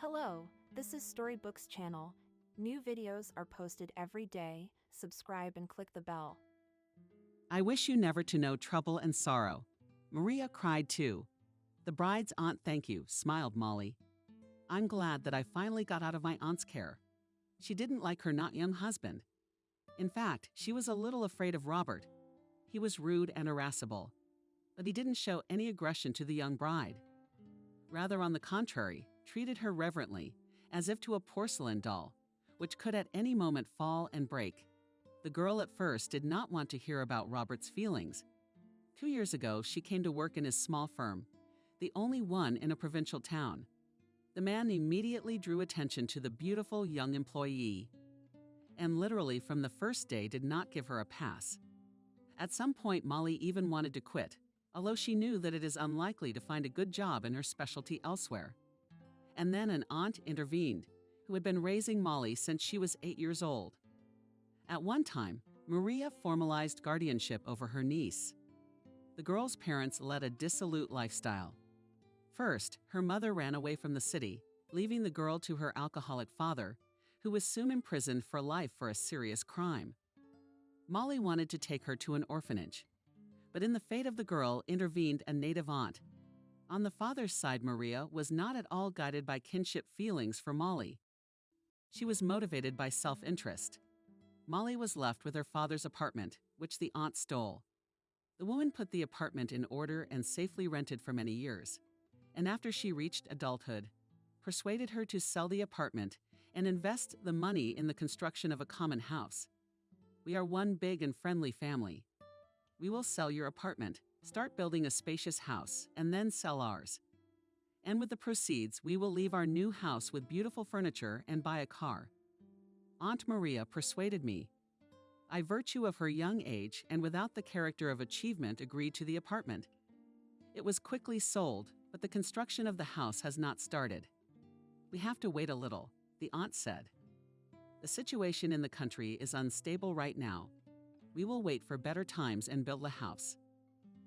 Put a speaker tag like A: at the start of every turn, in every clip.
A: Hello, this is Storybooks channel. New videos are posted every day. Subscribe and click the bell.
B: I wish you never to know trouble and sorrow. Maria cried too. The bride's aunt, thank you, smiled Molly. I'm glad that I finally got out of my aunt's care. She didn't like her not young husband. In fact, she was a little afraid of Robert. He was rude and irascible, but he didn't show any aggression to the young bride. Rather, on the contrary, treated her reverently, as if to a porcelain doll, which could at any moment fall and break. The girl at first did not want to hear about Robert's feelings. 2 years ago, she came to work in his small firm, the only one in a provincial town. The man immediately drew attention to the beautiful young employee, and literally from the first day did not give her a pass. At some point, Molly even wanted to quit, although she knew that it is unlikely to find a good job in her specialty elsewhere. And then an aunt intervened, who had been raising Molly since she was 8 years old. At one time, Maria formalized guardianship over her niece. The girl's parents led a dissolute lifestyle. First, her mother ran away from the city, leaving the girl to her alcoholic father, who was soon imprisoned for life for a serious crime. Molly wanted to take her to an orphanage, but in the fate of the girl intervened a native aunt. On the father's side, Maria was not at all guided by kinship feelings for Molly. She was motivated by self-interest. Molly was left with her father's apartment, which the aunt stole. The woman put the apartment in order and safely rented for many years, and after she reached adulthood, persuaded her to sell the apartment and invest the money in the construction of a common house. We are one big and friendly family. We will sell your apartment, start building a spacious house, and then sell ours. And with the proceeds, we will leave our new house with beautiful furniture and buy a car. Aunt Maria persuaded me. By virtue of her young age and without the character of achievement, agreed to the apartment. It was quickly sold, but the construction of the house has not started. We have to wait a little, the aunt said. The situation in the country is unstable right now. We will wait for better times and build a house.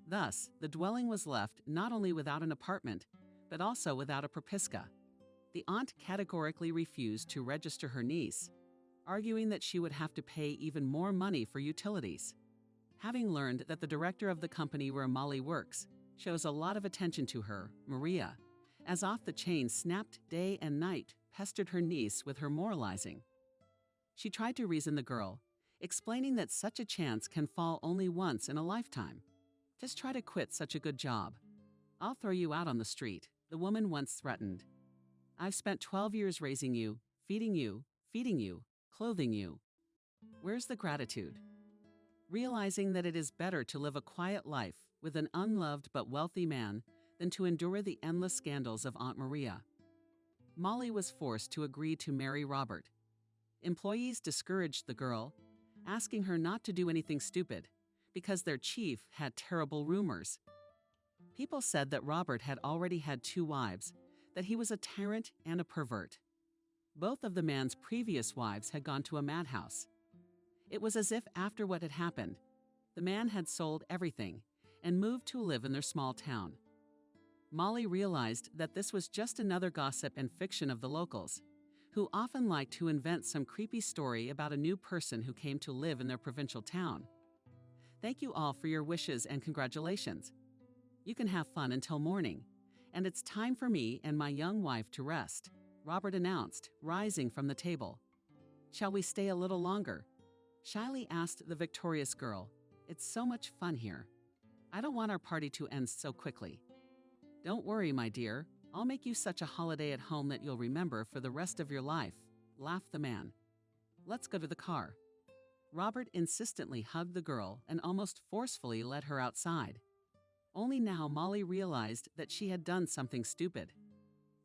B: Thus, the dwelling was left not only without an apartment, but also without a propiska. The aunt categorically refused to register her niece, arguing that she would have to pay even more money for utilities. Having learned that the director of the company where Molly works shows a lot of attention to her, Maria, as off the chain, snapped day and night, pestered her niece with her moralizing. She tried to reason the girl, explaining that such a chance can fall only once in a lifetime. Just try to quit such a good job. I'll throw you out on the street, the woman once threatened. I've spent 12 years raising you, feeding you, clothing you. Where's the gratitude? Realizing that it is better to live a quiet life with an unloved but wealthy man than to endure the endless scandals of Aunt Maria, Molly was forced to agree to marry Robert. Employees discouraged the girl, asking her not to do anything stupid, because their chief had terrible rumors. People said that Robert had already had 2 wives, that he was a tyrant and a pervert. Both of the man's previous wives had gone to a madhouse. It was as if after what had happened, the man had sold everything and moved to live in their small town. Molly realized that this was just another gossip and fiction of the locals, who often liked to invent some creepy story about a new person who came to live in their provincial town. Thank you all for your wishes and congratulations. You can have fun until morning, and it's time for me and my young wife to rest, Robert announced, rising from the table. Shall we stay a little longer? Shyly asked the victorious girl. It's so much fun here. I don't want our party to end so quickly. Don't worry, my dear. I'll make you such a holiday at home that you'll remember for the rest of your life, laughed the man. Let's go to the car. Robert insistently hugged the girl and almost forcefully led her outside. Only now Molly realized that she had done something stupid.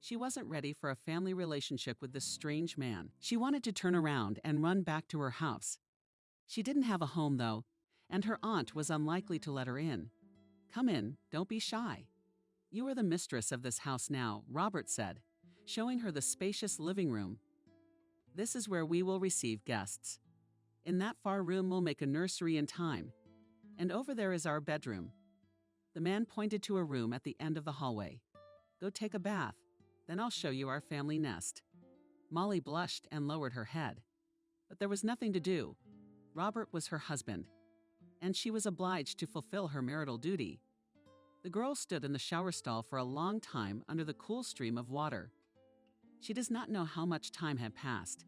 B: She wasn't ready for a family relationship with this strange man. She wanted to turn around and run back to her house. She didn't have a home, though, and her aunt was unlikely to let her in. Come in, don't be shy. You are the mistress of this house now, Robert said, showing her the spacious living room. This is where we will receive guests. In that far room we'll make a nursery in time, and over there is our bedroom. The man pointed to a room at the end of the hallway. Go take a bath. Then I'll show you our family nest." Molly blushed and lowered her head. But there was nothing to do. Robert was her husband, and she was obliged to fulfill her marital duty. The girl stood in the shower stall for a long time under the cool stream of water. She does not know how much time had passed,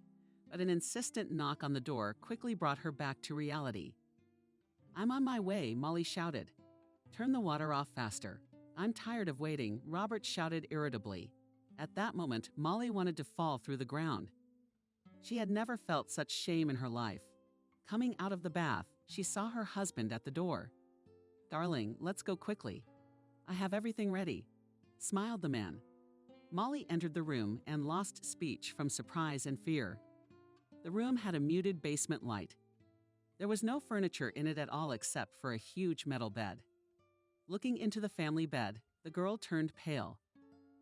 B: but an insistent knock on the door quickly brought her back to reality. "I'm on my way," Molly shouted. "Turn the water off faster. I'm tired of waiting," Robert shouted irritably. At that moment, Molly wanted to fall through the ground. She had never felt such shame in her life. Coming out of the bath, she saw her husband at the door. "Darling, let's go quickly. I have everything ready," smiled the man. Molly entered the room and lost speech from surprise and fear. The room had a muted basement light. There was no furniture in it at all except for a huge metal bed. Looking into the family bed, the girl turned pale.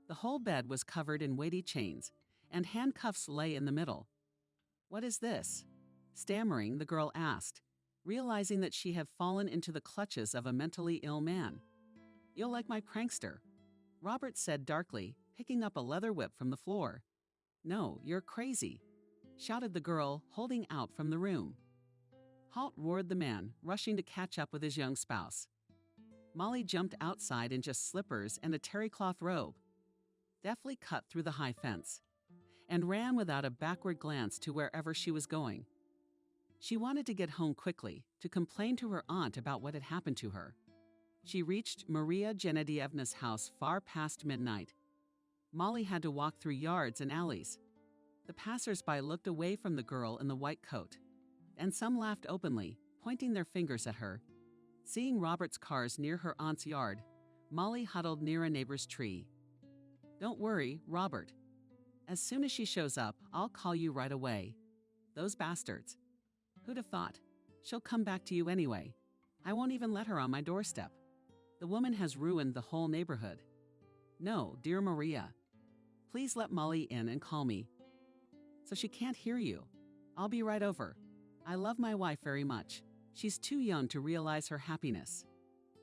B: The whole bed was covered in weighty chains, and handcuffs lay in the middle. "What is this?" Stammering, the girl asked, realizing that she had fallen into the clutches of a mentally ill man. "You'll like my prankster," Robert said darkly, picking up a leather whip from the floor. "No, you're crazy," shouted the girl, holding out from the room. "Halt," roared the man, rushing to catch up with his young spouse. Molly jumped outside in just slippers and a terry cloth robe, deftly cut through the high fence, and ran without a backward glance to wherever she was going. She wanted to get home quickly, to complain to her aunt about what had happened to her. She reached Maria Genadievna's house far past midnight. Molly had to walk through yards and alleys. The passers-by looked away from the girl in the white coat, and some laughed openly, pointing their fingers at her. Seeing Robert's cars near her aunt's yard, Molly huddled near a neighbor's tree. "Don't worry, Robert. As soon as she shows up, I'll call you right away. Those bastards. Who'd have thought? She'll come back to you anyway. I won't even let her on my doorstep. The woman has ruined the whole neighborhood. No, dear Maria. Please let Molly in and call me. So she can't hear you. I'll be right over. I love my wife very much. She's too young to realize her happiness."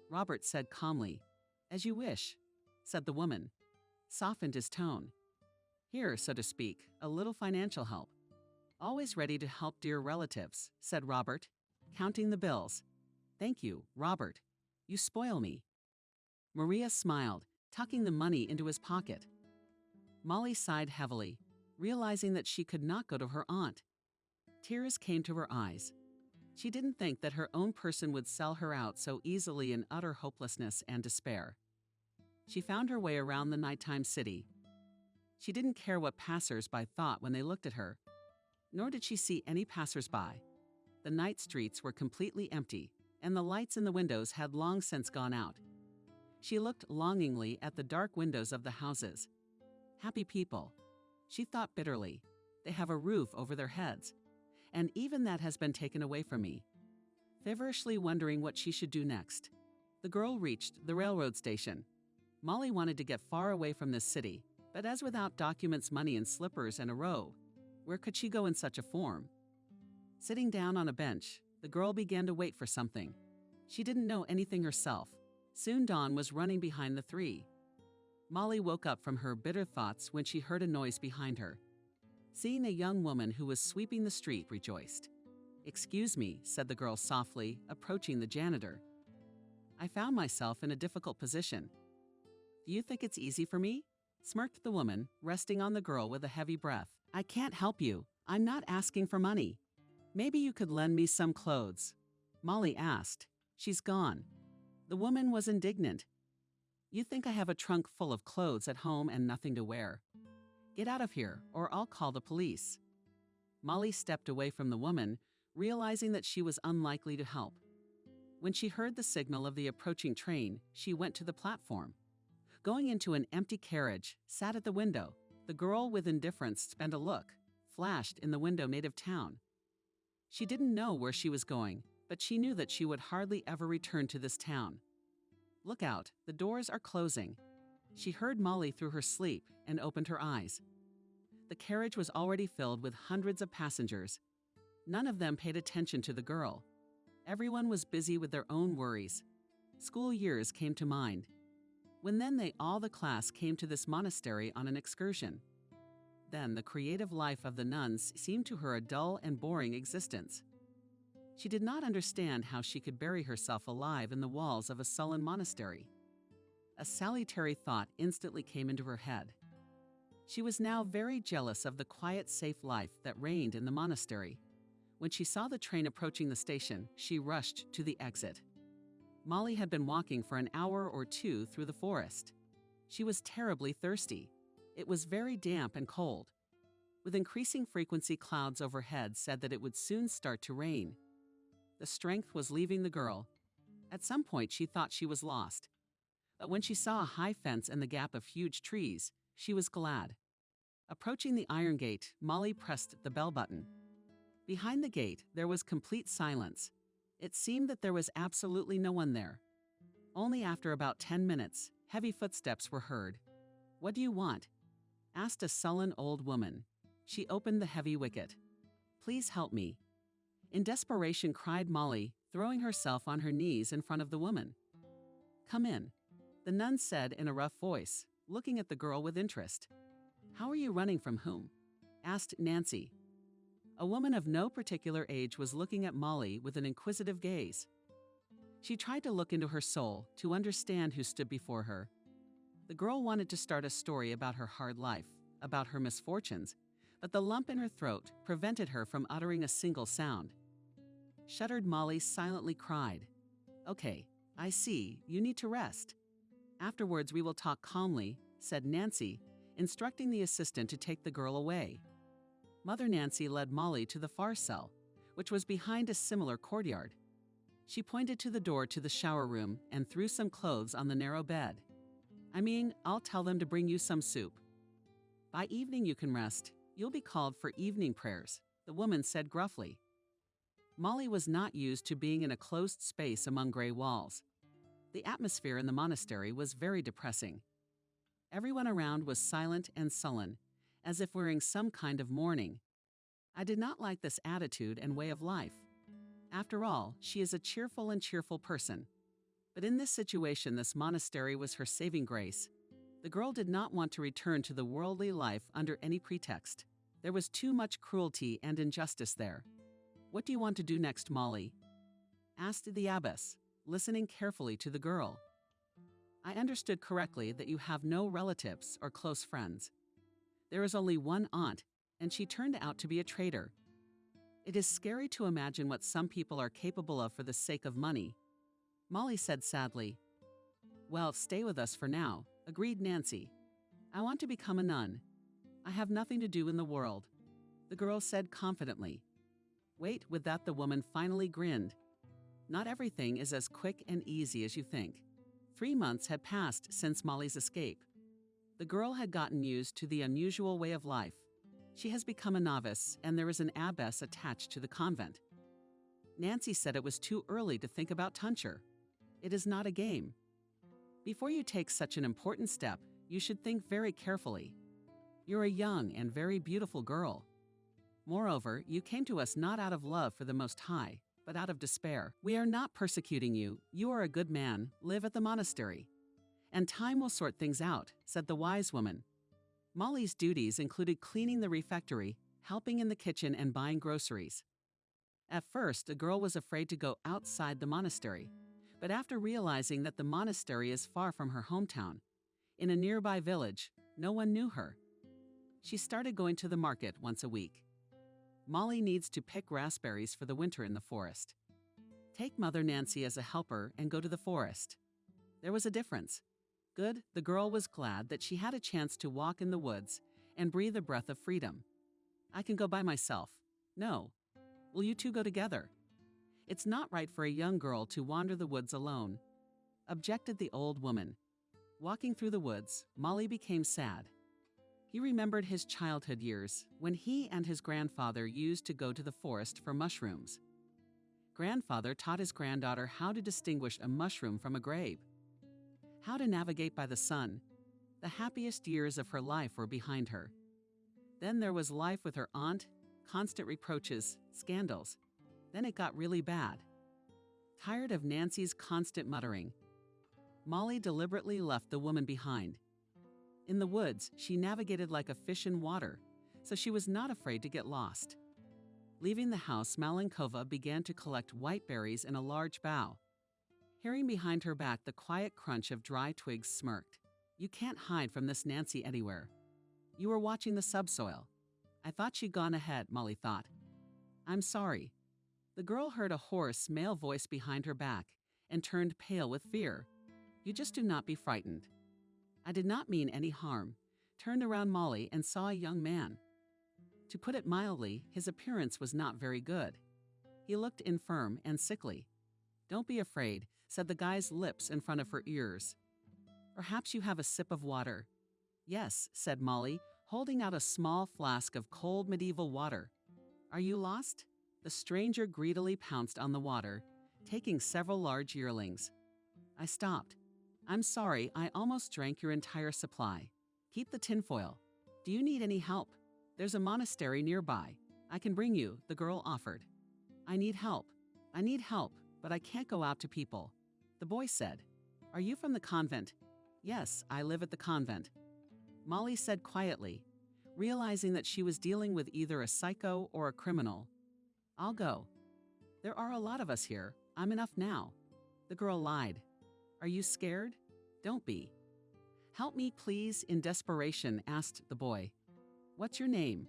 B: Robert said calmly. "As you wish," said the woman, softened his tone. "Here, so to speak, a little financial help." "Always ready to help dear relatives," said Robert, counting the bills. "Thank you, Robert. You spoil me." Maria smiled, tucking the money into his pocket. Molly sighed heavily, realizing that she could not go to her aunt. Tears came to her eyes. She didn't think that her own person would sell her out so easily in utter hopelessness and despair. She found her way around the nighttime city. She didn't care what passers-by thought when they looked at her, nor did she see any passers-by. The night streets were completely empty, and the lights in the windows had long since gone out. She looked longingly at the dark windows of the houses. Happy people, she thought bitterly. They have a roof over their heads, and even that has been taken away from me. Feverishly wondering what she should do next, the girl reached the railroad station. Molly wanted to get far away from this city, but as without documents, money, and slippers and a robe, where could she go in such a form? Sitting down on a bench, the girl began to wait for something. She didn't know anything herself. Soon dawn was running behind the three. Molly woke up from her bitter thoughts when she heard a noise behind her. Seeing a young woman who was sweeping the street, rejoiced. "Excuse me," said the girl softly, approaching the janitor. "I found myself in a difficult position." "Do you think it's easy for me?" smirked the woman, resting on the girl with a heavy breath. "I can't help you. I'm not asking for money. Maybe you could lend me some clothes," Molly asked. "She's gone." The woman was indignant. "You think I have a trunk full of clothes at home and nothing to wear? Get out of here, or I'll call the police." Molly stepped away from the woman, realizing that she was unlikely to help. When she heard the signal of the approaching train, she went to the platform. Going into an empty carriage, sat at the window. The girl, with indifference, spent a look, flashed in the window native town. She didn't know where she was going, but she knew that she would hardly ever return to this town. "Look out, the doors are closing." She heard Molly through her sleep and opened her eyes. The carriage was already filled with hundreds of passengers. None of them paid attention to the girl. Everyone was busy with their own worries. School years came to mind. When then they all the class came to this monastery on an excursion. Then the creative life of the nuns seemed to her a dull and boring existence. She did not understand how she could bury herself alive in the walls of a sullen monastery. A salutary thought instantly came into her head. She was now very jealous of the quiet, safe life that reigned in the monastery. When she saw the train approaching the station, she rushed to the exit. Molly had been walking for an hour or two through the forest. She was terribly thirsty. It was very damp and cold. With increasing frequency, clouds overhead said that it would soon start to rain. The strength was leaving the girl. At some point, she thought she was lost. But when she saw a high fence and the gap of huge trees, she was glad. Approaching the iron gate, Molly pressed the bell button. Behind the gate, there was complete silence. It seemed that there was absolutely no one there. Only after about 10 minutes, heavy footsteps were heard. "What do you want?" asked a sullen old woman. She opened the heavy wicket. "Please help me." In desperation, cried Molly, throwing herself on her knees in front of the woman. "Come in," the nun said in a rough voice, looking at the girl with interest. "How are you running from whom?" asked Nancy. A woman of no particular age was looking at Molly with an inquisitive gaze. She tried to look into her soul to understand who stood before her. The girl wanted to start a story about her hard life, about her misfortunes, but the lump in her throat prevented her from uttering a single sound. Shuttered Molly silently cried, "Okay, I see, you need to rest. Afterwards we will talk calmly," said Nancy, instructing the assistant to take the girl away. Mother Nancy led Molly to the far cell, which was behind a similar courtyard. She pointed to the door to the shower room and threw some clothes on the narrow bed. I'll tell them to bring you some soup. By evening you can rest. You'll be called for evening prayers," the woman said gruffly. Molly was not used to being in a closed space among gray walls. The atmosphere in the monastery was very depressing. Everyone around was silent and sullen, as if wearing some kind of mourning. I did not like this attitude and way of life. After all, she is a cheerful person. But in this situation, this monastery was her saving grace. The girl did not want to return to the worldly life under any pretext. There was too much cruelty and injustice there. "What do you want to do next, Molly?" asked the abbess, listening carefully to the girl. "I understood correctly that you have no relatives or close friends. There is only one aunt, and she turned out to be a traitor. It is scary to imagine what some people are capable of for the sake of money," Molly said sadly. "Well, stay with us for now," agreed Nancy. "I want to become a nun. I have nothing to do in the world," the girl said confidently. Wait, with that the woman finally grinned. "Not everything is as quick and easy as you think." 3 months had passed since Molly's escape. The girl had gotten used to the unusual way of life. She has become a novice, and there is an abbess attached to the convent. Nancy said it was too early to think about tonsure. It is not a game. Before you take such an important step, you should think very carefully. You're a young and very beautiful girl. Moreover, you came to us not out of love for the Most High, but out of despair. We are not persecuting you. You are a good man. Live at the monastery. And time will sort things out," said the wise woman. Molly's duties included cleaning the refectory, helping in the kitchen, and buying groceries. At first, the girl was afraid to go outside the monastery, but after realizing that the monastery is far from her hometown, in a nearby village, no one knew her. She started going to the market once a week. Molly needs to pick raspberries for the winter in the forest. Take Mother Nancy as a helper and go to the forest. There was a difference. Good, the girl was glad that she had a chance to walk in the woods and breathe a breath of freedom. "I can go by myself." "No. Will you two go together?" "It's not right for a young girl to wander the woods alone," objected the old woman. Walking through the woods, Molly became sad. He remembered his childhood years when he and his grandfather used to go to the forest for mushrooms. Grandfather taught his granddaughter how to distinguish a mushroom from a grape, how to navigate by the sun. The happiest years of her life were behind her. Then there was life with her aunt, constant reproaches, scandals. Then it got really bad. Tired of Nancy's constant muttering, Molly deliberately left the woman behind. In the woods, she navigated like a fish in water, so she was not afraid to get lost. Leaving the house, Malenkova began to collect white berries in a large bough. Hearing behind her back the quiet crunch of dry twigs, smirked. You can't hide from this Nancy anywhere. You were watching the subsoil. I thought she'd gone ahead, Molly thought. I'm sorry. The girl heard a hoarse, male voice behind her back and turned pale with fear. You just do not be frightened. I did not mean any harm. Turned around Molly and saw a young man. To put it mildly, his appearance was not very good. He looked infirm and sickly. Don't be afraid, said the guy's lips in front of her ears. Perhaps you have a sip of water. Yes, said Molly, holding out a small flask of cold medieval water. Are you lost? The stranger greedily pounced on the water, taking several large yearlings. I stopped. I'm sorry, I almost drank your entire supply. Keep the tinfoil. Do you need any help? There's a monastery nearby. I can bring you, the girl offered. I need help, but I can't go out to people. The boy said. Are you from the convent? Yes, I live at the convent. Molly said quietly, realizing that she was dealing with either a psycho or a criminal. I'll go. There are a lot of us here. I'm enough now. The girl lied. Are you scared? Don't be. Help me, please, in desperation, asked the boy. What's your name?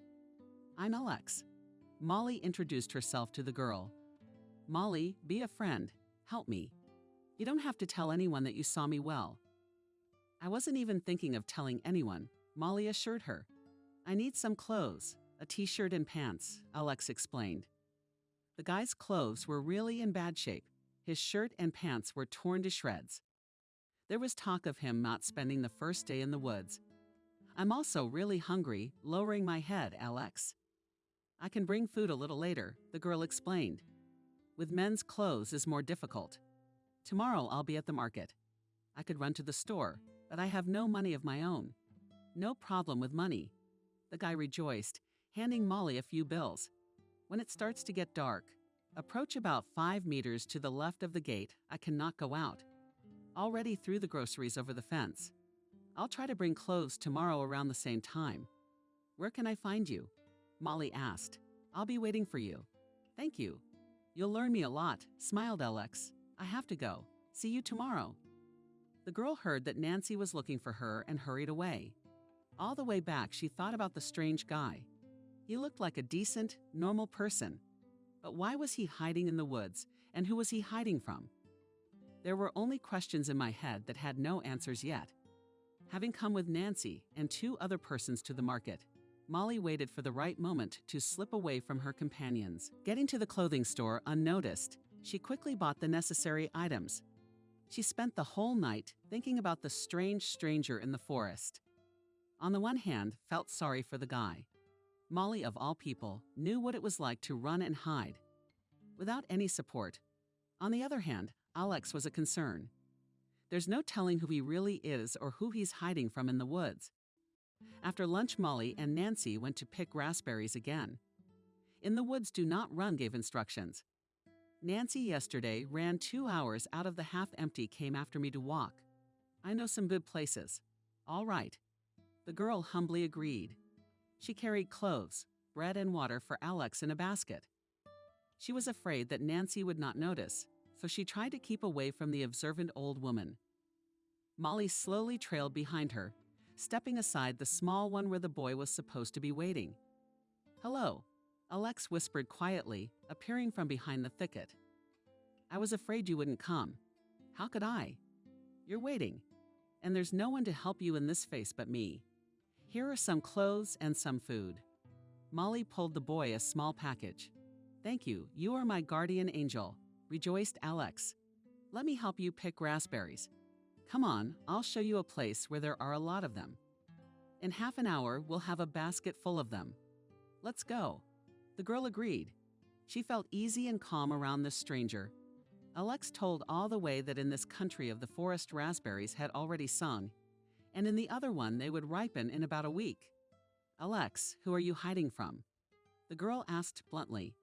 B: I'm Alex. Molly introduced herself to the girl. Molly, be a friend. Help me. You don't have to tell anyone that you saw me well. I wasn't even thinking of telling anyone, Molly assured her. I need some clothes, a t-shirt and pants, Alex explained. The guy's clothes were really in bad shape. His shirt and pants were torn to shreds. There was talk of him not spending the first day in the woods. I'm also really hungry, lowering my head, Alex. I can bring food a little later, the girl explained. With men's clothes is more difficult. Tomorrow I'll be at the market. I could run to the store, but I have no money of my own. No problem with money. The guy rejoiced, handing Molly a few bills. When it starts to get dark, approach about 5 meters to the left of the gate. I cannot go out. Already threw the groceries over the fence. I'll try to bring clothes tomorrow around the same time. Where can I find you? Molly asked. I'll be waiting for you. Thank you. You'll learn me a lot, smiled Alex. I have to go. See you tomorrow. The girl heard that Nancy was looking for her and hurried away. All the way back, she thought about the strange guy. He looked like a decent, normal person. But why was he hiding in the woods, and who was he hiding from? There were only questions in my head that had no answers yet. Having come with Nancy and 2 other persons to the market, Molly waited for the right moment to slip away from her companions. Getting to the clothing store unnoticed, she quickly bought the necessary items. She spent the whole night thinking about the strange stranger in the forest. On the one hand, felt sorry for the guy. Molly, of all people, knew what it was like to run and hide, without any support. On the other hand, Alex was a concern. There's no telling who he really is or who he's hiding from in the woods. After lunch, Molly and Nancy went to pick raspberries again. In the woods, do not run, gave instructions. Nancy yesterday ran 2 hours out of the half-empty, came after me to walk. I know some good places. All right. The girl humbly agreed. She carried clothes, bread and water for Alex in a basket. She was afraid that Nancy would not notice, so she tried to keep away from the observant old woman. Molly slowly trailed behind her, stepping aside the small one where the boy was supposed to be waiting. Hello, Alex whispered quietly, appearing from behind the thicket. I was afraid you wouldn't come. How could I? You're waiting, and there's no one to help you in this face but me. Here are some clothes and some food. Molly pulled the boy a small package. Thank you, you are my guardian angel, rejoiced Alex. Let me help you pick raspberries. Come on, I'll show you a place where there are a lot of them. In half an hour, we'll have a basket full of them. Let's go. The girl agreed. She felt easy and calm around this stranger. Alex told all the way that in this country of the forest raspberries had already sung, and in the other one they would ripen in about a week. Alex, who are you hiding from? The girl asked bluntly.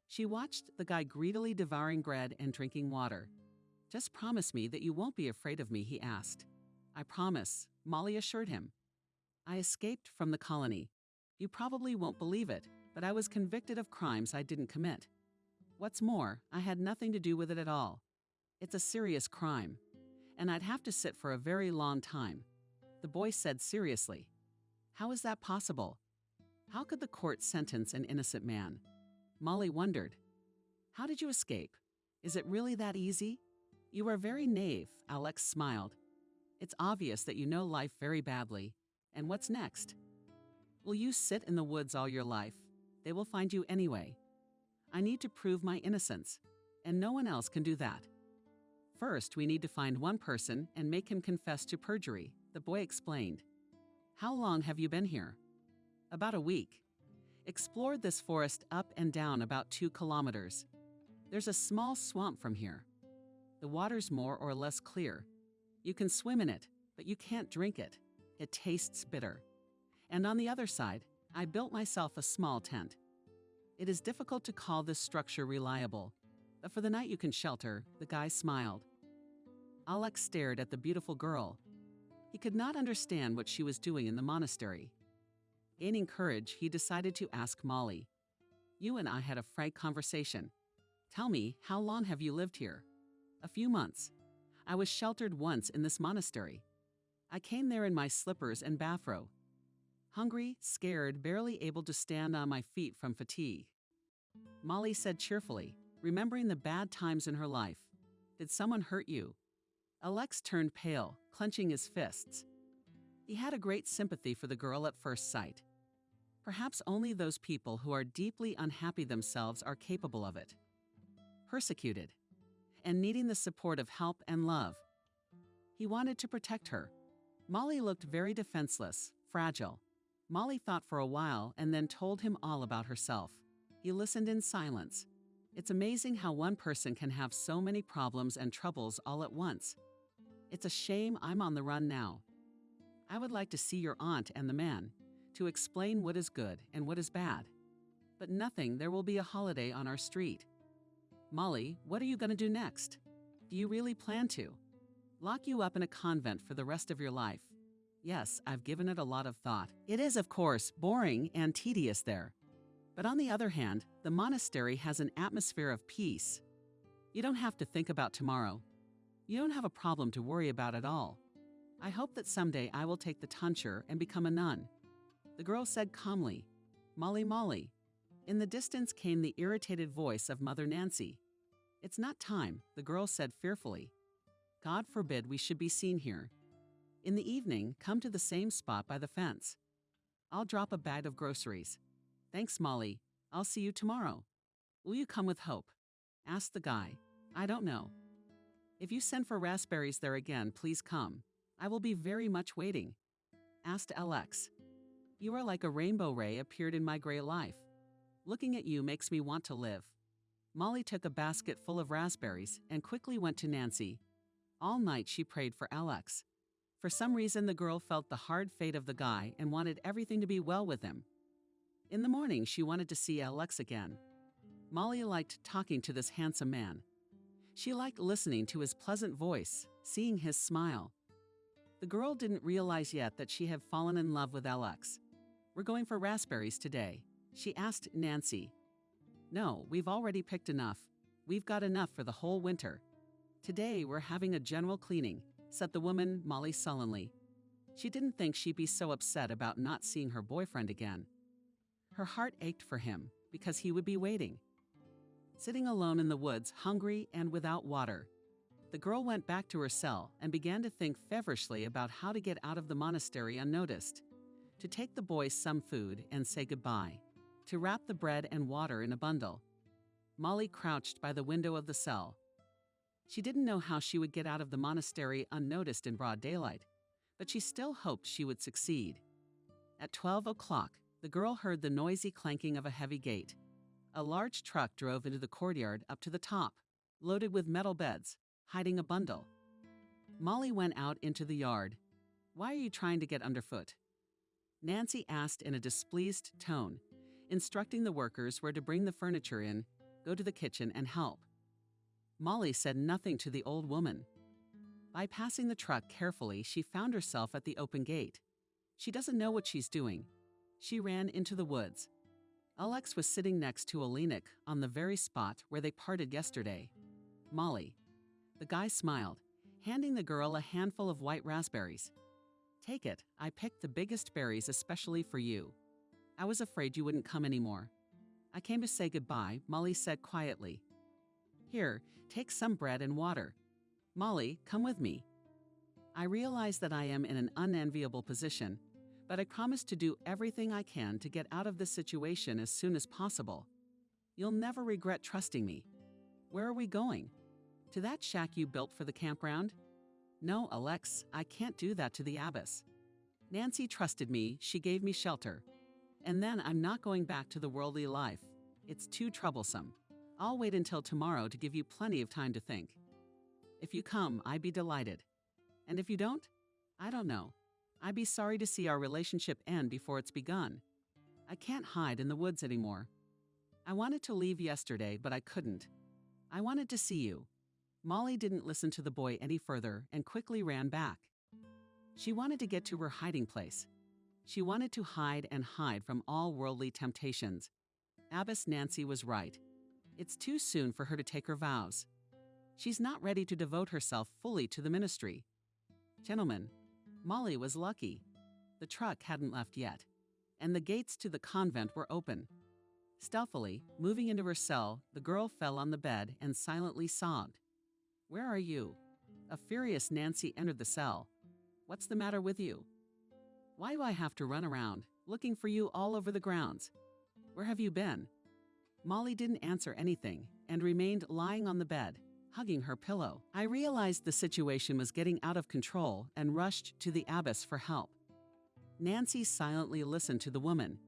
B: She watched the guy greedily devouring bread and drinking water. Just promise me that you won't be afraid of me, he asked. I promise, Molly assured him. I escaped from the colony. You probably won't believe it, but I was convicted of crimes I didn't commit. What's more, I had nothing to do with it at all. It's a serious crime, and I'd have to sit for a very long time. The boy said seriously. How is that possible? How could the court sentence an innocent man? Molly wondered. How did you escape? Is it really that easy? You are very naive, Alex smiled. It's obvious that you know life very badly. And what's next? Will you sit in the woods all your life? They will find you anyway. I need to prove my innocence, and no one else can do that. First, we need to find one person and make him confess to perjury, the boy explained. How long have you been here? About a week. Explored this forest up and down about 2 kilometers. There's a small swamp from here. The water's more or less clear. You can swim in it, but you can't drink it. It tastes bitter. And on the other side, I built myself a small tent. It is difficult to call this structure reliable, but for the night you can shelter, the guy smiled. Alex stared at the beautiful girl. He could not understand what she was doing in the monastery. Gaining courage, he decided to ask Molly. You and I had a frank conversation. Tell me, how long have you lived here? A few months. I was sheltered once in this monastery. I came there in my slippers and bathrobe. Hungry, scared, barely able to stand on my feet from fatigue. Molly said cheerfully, remembering the bad times in her life. Did someone hurt you? Alex turned pale, clenching his fists. He had a great sympathy for the girl at first sight. Perhaps only those people who are deeply unhappy themselves are capable of it. Persecuted, and needing the support of help and love. He wanted to protect her. Molly looked very defenseless, fragile. Molly thought for a while and then told him all about herself. He listened in silence. It's amazing how one person can have so many problems and troubles all at once. It's a shame I'm on the run now. I would like to see your aunt and the man, to explain what is good and what is bad. But nothing, there will be a holiday on our street. Molly, what are you going to do next? Do you really plan to? Lock you up in a convent for the rest of your life? Yes, I've given it a lot of thought. It is, of course, boring and tedious there. But on the other hand, the monastery has an atmosphere of peace. You don't have to think about tomorrow. You don't have a problem to worry about at all. I hope that someday I will take the tonsure and become a nun. The girl said calmly, Molly, Molly. In the distance came the irritated voice of Mother Nancy. It's not time, the girl said fearfully. God forbid we should be seen here. In the evening, come to the same spot by the fence. I'll drop a bag of groceries. Thanks, Molly. I'll see you tomorrow. Will you come with Hope? Asked the guy. I don't know. If you send for raspberries there again, please come. I will be very much waiting. Asked Alex. You are like a rainbow ray appeared in my gray life. Looking at you makes me want to live. Molly took a basket full of raspberries and quickly went to Nancy. All night she prayed for Alex. For some reason, the girl felt the hard fate of the guy and wanted everything to be well with him. In the morning, she wanted to see Alex again. Molly liked talking to this handsome man. She liked listening to his pleasant voice, seeing his smile. The girl didn't realize yet that she had fallen in love with Alex. We're going for raspberries today, she asked Nancy. No, we've already picked enough. We've got enough for the whole winter. Today, we're having a general cleaning, said the woman, Molly sullenly. She didn't think she'd be so upset about not seeing her boyfriend again. Her heart ached for him because he would be waiting. Sitting alone in the woods, hungry and without water, the girl went back to her cell and began to think feverishly about how to get out of the monastery unnoticed, to take the boys some food and say goodbye, to wrap the bread and water in a bundle. Molly crouched by the window of the cell. She didn't know how she would get out of the monastery unnoticed in broad daylight, but she still hoped she would succeed. At 12 o'clock, the girl heard the noisy clanking of a heavy gate. A large truck drove into the courtyard up to the top, loaded with metal beds, hiding a bundle. Molly went out into the yard. Why are you trying to get underfoot? Nancy asked in a displeased tone, instructing the workers where to bring the furniture in, go to the kitchen and help. Molly said nothing to the old woman. Bypassing the truck carefully, she found herself at the open gate. She doesn't know what she's doing. She ran into the woods. Alex was sitting next to Olenek on the very spot where they parted yesterday. Molly. The guy smiled, handing the girl a handful of white raspberries. Take it. I picked the biggest berries especially for you. I was afraid you wouldn't come anymore. I came to say goodbye, Molly said quietly. Here, take some bread and water. Molly, come with me. I realize that I am in an unenviable position, but I promise to do everything I can to get out of this situation as soon as possible. You'll never regret trusting me. Where are we going? To that shack you built for the campground? No, Alex, I can't do that to the abyss. Nancy trusted me, she gave me shelter. And then I'm not going back to the worldly life. It's too troublesome. I'll wait until tomorrow to give you plenty of time to think. If you come, I'd be delighted. And if you don't, I don't know. I'd be sorry to see our relationship end before it's begun. I can't hide in the woods anymore. I wanted to leave yesterday, but I couldn't. I wanted to see you. Molly didn't listen to the boy any further and quickly ran back. She wanted to get to her hiding place. She wanted to hide and hide from all worldly temptations. Abbess Nancy was right. It's too soon for her to take her vows. She's not ready to devote herself fully to the ministry. Gentlemen, Molly was lucky. The truck hadn't left yet, and the gates to the convent were open. Stealthily, moving into her cell, the girl fell on the bed and silently sobbed. Where are you? A furious Nancy entered the cell. What's the matter with you? Why do I have to run around, looking for you all over the grounds? Where have you been? Molly didn't answer anything and remained lying on the bed, hugging her pillow. I realized the situation was getting out of control and rushed to the abbess for help. Nancy silently listened to the woman,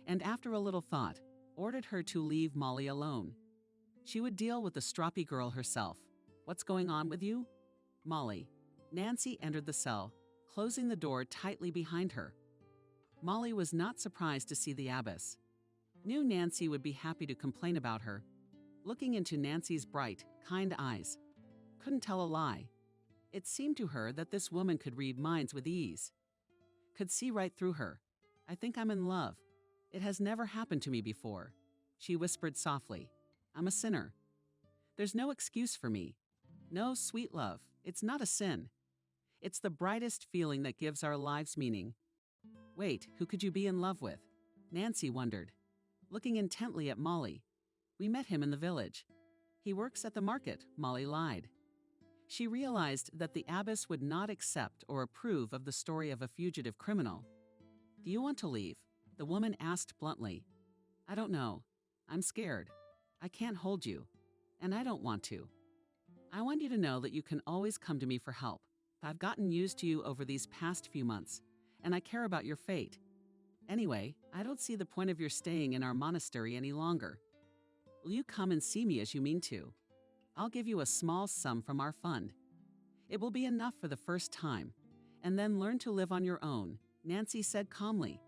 B: and after a little thought, ordered her to leave Molly alone. She would deal with the stroppy girl herself. What's going on with you? Molly. Nancy entered the cell, closing the door tightly behind her. Molly was not surprised to see the abbess. Knew Nancy would be happy to complain about her. Looking into Nancy's bright, kind eyes. Couldn't tell a lie. It seemed to her that this woman could read minds with ease. Could see right through her. I think I'm in love. It has never happened to me before. She whispered softly. I'm a sinner. There's no excuse for me. No, sweet love. It's not a sin. It's the brightest feeling that gives our lives meaning. Wait, who could you be in love with? Nancy wondered, looking intently at Molly. We met him in the village. He works at the market, Molly lied. She realized that the abbess would not accept or approve of the story of a fugitive criminal. Do you want to leave? The woman asked bluntly. I don't know. I'm scared. I can't hold you. And I don't want to. I want you to know that you can always come to me for help. I've gotten used to you over these past few months, and I care about your fate. Anyway, I don't see the point of your staying in our monastery any longer. Will you come and see me as you mean to? I'll give you a small sum from our fund. It will be enough for the first time, and then learn to live on your own, Nancy said calmly.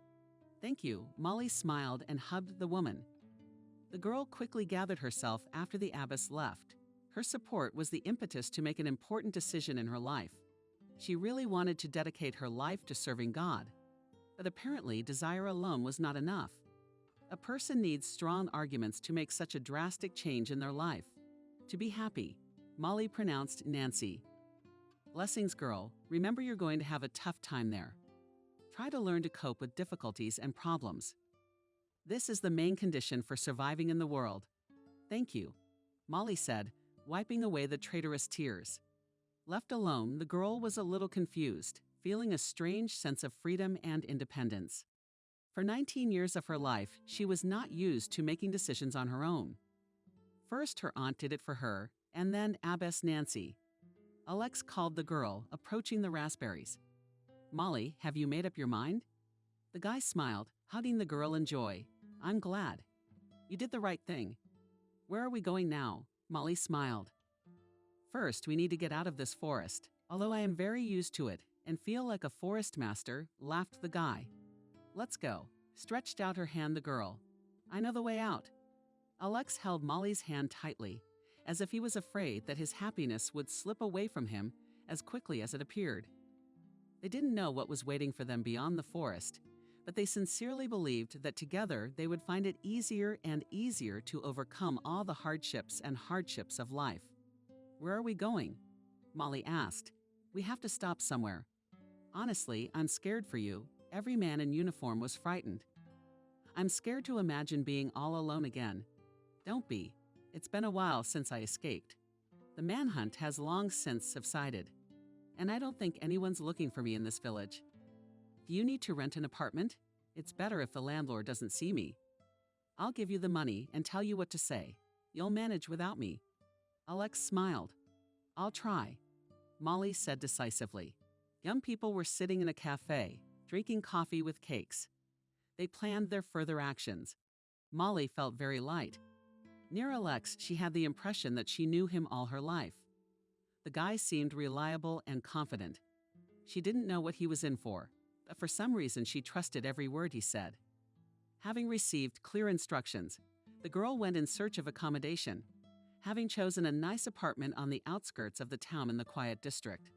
B: Thank you, Molly smiled and hugged the woman. The girl quickly gathered herself after the abbess left. Her support was the impetus to make an important decision in her life. She really wanted to dedicate her life to serving God. But apparently, desire alone was not enough. A person needs strong arguments to make such a drastic change in their life. To be happy, Molly pronounced Nancy. Blessings, girl. Remember you're going to have a tough time there. Try to learn to cope with difficulties and problems. This is the main condition for surviving in the world. Thank you, Molly said, wiping away the traitorous tears. Left alone, the girl was a little confused, feeling a strange sense of freedom and independence. For 19 years of her life, she was not used to making decisions on her own. First, her aunt did it for her, and then Abbess Nancy. Alex called the girl, approaching the raspberries. Molly, have you made up your mind? The guy smiled, hugging the girl in joy. I'm glad. You did the right thing. Where are we going now? Molly smiled. First, we need to get out of this forest. Although I am very used to it and feel like a forest master, laughed the guy. Let's go, stretched out her hand the girl. I know the way out. Alex held Molly's hand tightly, as if he was afraid that his happiness would slip away from him as quickly as it appeared. They didn't know what was waiting for them beyond the forest, but they sincerely believed that together they would find it easier and easier to overcome all the hardships of life. "Where are we going?" Molly asked. "We have to stop somewhere. Honestly, I'm scared for you." Every man in uniform was frightened. "I'm scared to imagine being all alone again." "Don't be. It's been a while since I escaped. The manhunt has long since subsided, and I don't think anyone's looking for me in this village. Do you need to rent an apartment? It's better if the landlord doesn't see me. I'll give you the money and tell you what to say. You'll manage without me." Alex smiled. "I'll try," Molly said decisively. Young people were sitting in a cafe, drinking coffee with cakes. They planned their further actions. Molly felt very light. Near Alex, she had the impression that she knew him all her life. The guy seemed reliable and confident. She didn't know what he was in for, but for some reason she trusted every word he said. Having received clear instructions, the girl went in search of accommodation, having chosen a nice apartment on the outskirts of the town in the quiet district.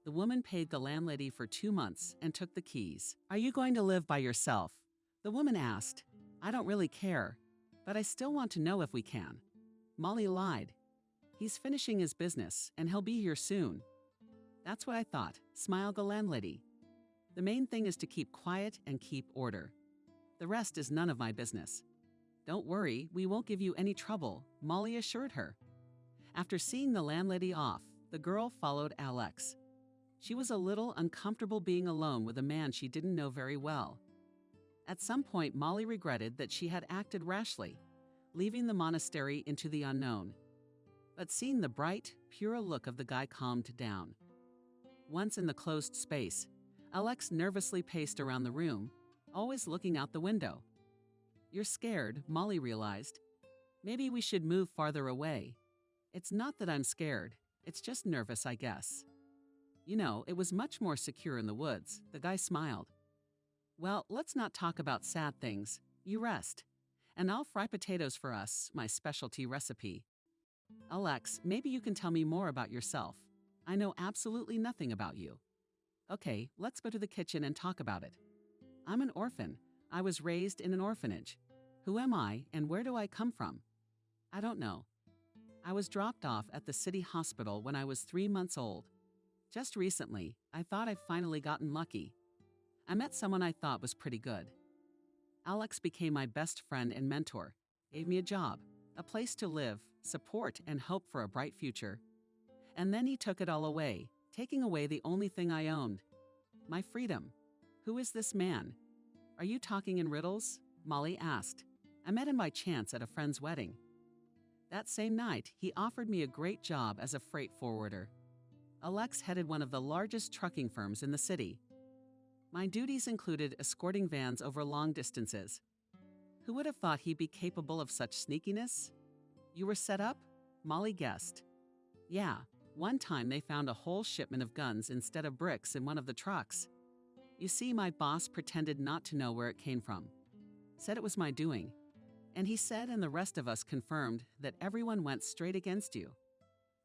B: The woman paid the landlady for 2 months and took the keys. "Are you going to live by yourself?" the woman asked. "I don't really care, but I still want to know if we can." Molly lied. "He's finishing his business, and he'll be here soon." "That's what I thought," smiled the landlady. "The main thing is to keep quiet and keep order. The rest is none of my business." "Don't worry, we won't give you any trouble," Molly assured her. After seeing the landlady off, the girl followed Alex. She was a little uncomfortable being alone with a man she didn't know very well. At some point, Molly regretted that she had acted rashly, leaving the monastery into the unknown. But seeing the bright, pure look of the guy calmed down. Once in the closed space, Alex nervously paced around the room, always looking out the window. "You're scared," Molly realized. "Maybe we should move farther away." "It's not that I'm scared. It's just nervous, I guess." "You know, it was much more secure in the woods," the guy smiled. "Well, let's not talk about sad things. You rest. And I'll fry potatoes for us, my specialty recipe." "Alex, maybe you can tell me more about yourself. I know absolutely nothing about you." "Okay, let's go to the kitchen and talk about it." "I'm an orphan. I was raised in an orphanage. Who am I, and where do I come from?" "I don't know. I was dropped off at the city hospital when I was 3 months old. Just recently, I thought I'd finally gotten lucky. I met someone I thought was pretty good. Alex became my best friend and mentor, gave me a job, a place to live, support, and hope for a bright future. And then he took it all away, taking away the only thing I owned. My freedom. Who is this man?" "Are you talking in riddles?" Molly asked. "I met him by chance at a friend's wedding. That same night, he offered me a great job as a freight forwarder. Alex headed one of the largest trucking firms in the city. My duties included escorting vans over long distances. Who would have thought he'd be capable of such sneakiness?" "You were set up?" Molly guessed. "Yeah, one time they found a whole shipment of guns instead of bricks in one of the trucks. You see, my boss pretended not to know where it came from. Said it was my doing. And he said, and the rest of us confirmed, that everyone went straight against you.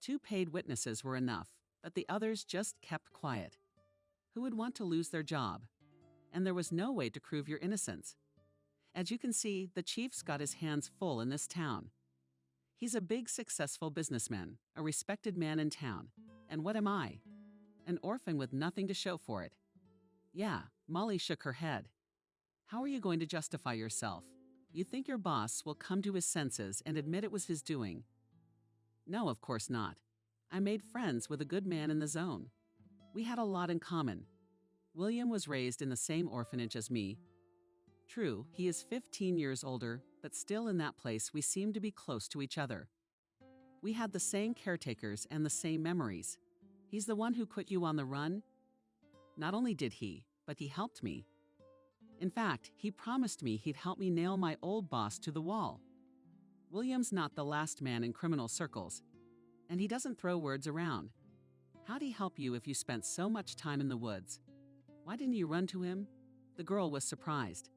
B: 2 paid witnesses were enough, but the others just kept quiet. Who would want to lose their job? And there was no way to prove your innocence. As you can see, the chief's got his hands full in this town. He's a big, successful businessman, a respected man in town. And what am I? An orphan with nothing to show for it." "Yeah," Molly shook her head. "How are you going to justify yourself? You think your boss will come to his senses and admit it was his doing?" "No, of course not. I made friends with a good man in the zone. We had a lot in common. William was raised in the same orphanage as me. True, he is 15 years older, but still in that place we seemed to be close to each other. We had the same caretakers and the same memories. He's the one who put you on the run?" "Not only did he, but he helped me. In fact, he promised me he'd help me nail my old boss to the wall. William's not the last man in criminal circles, and he doesn't throw words around. How'd he help you if you spent so much time in the woods? Why didn't you run to him?" The girl was surprised.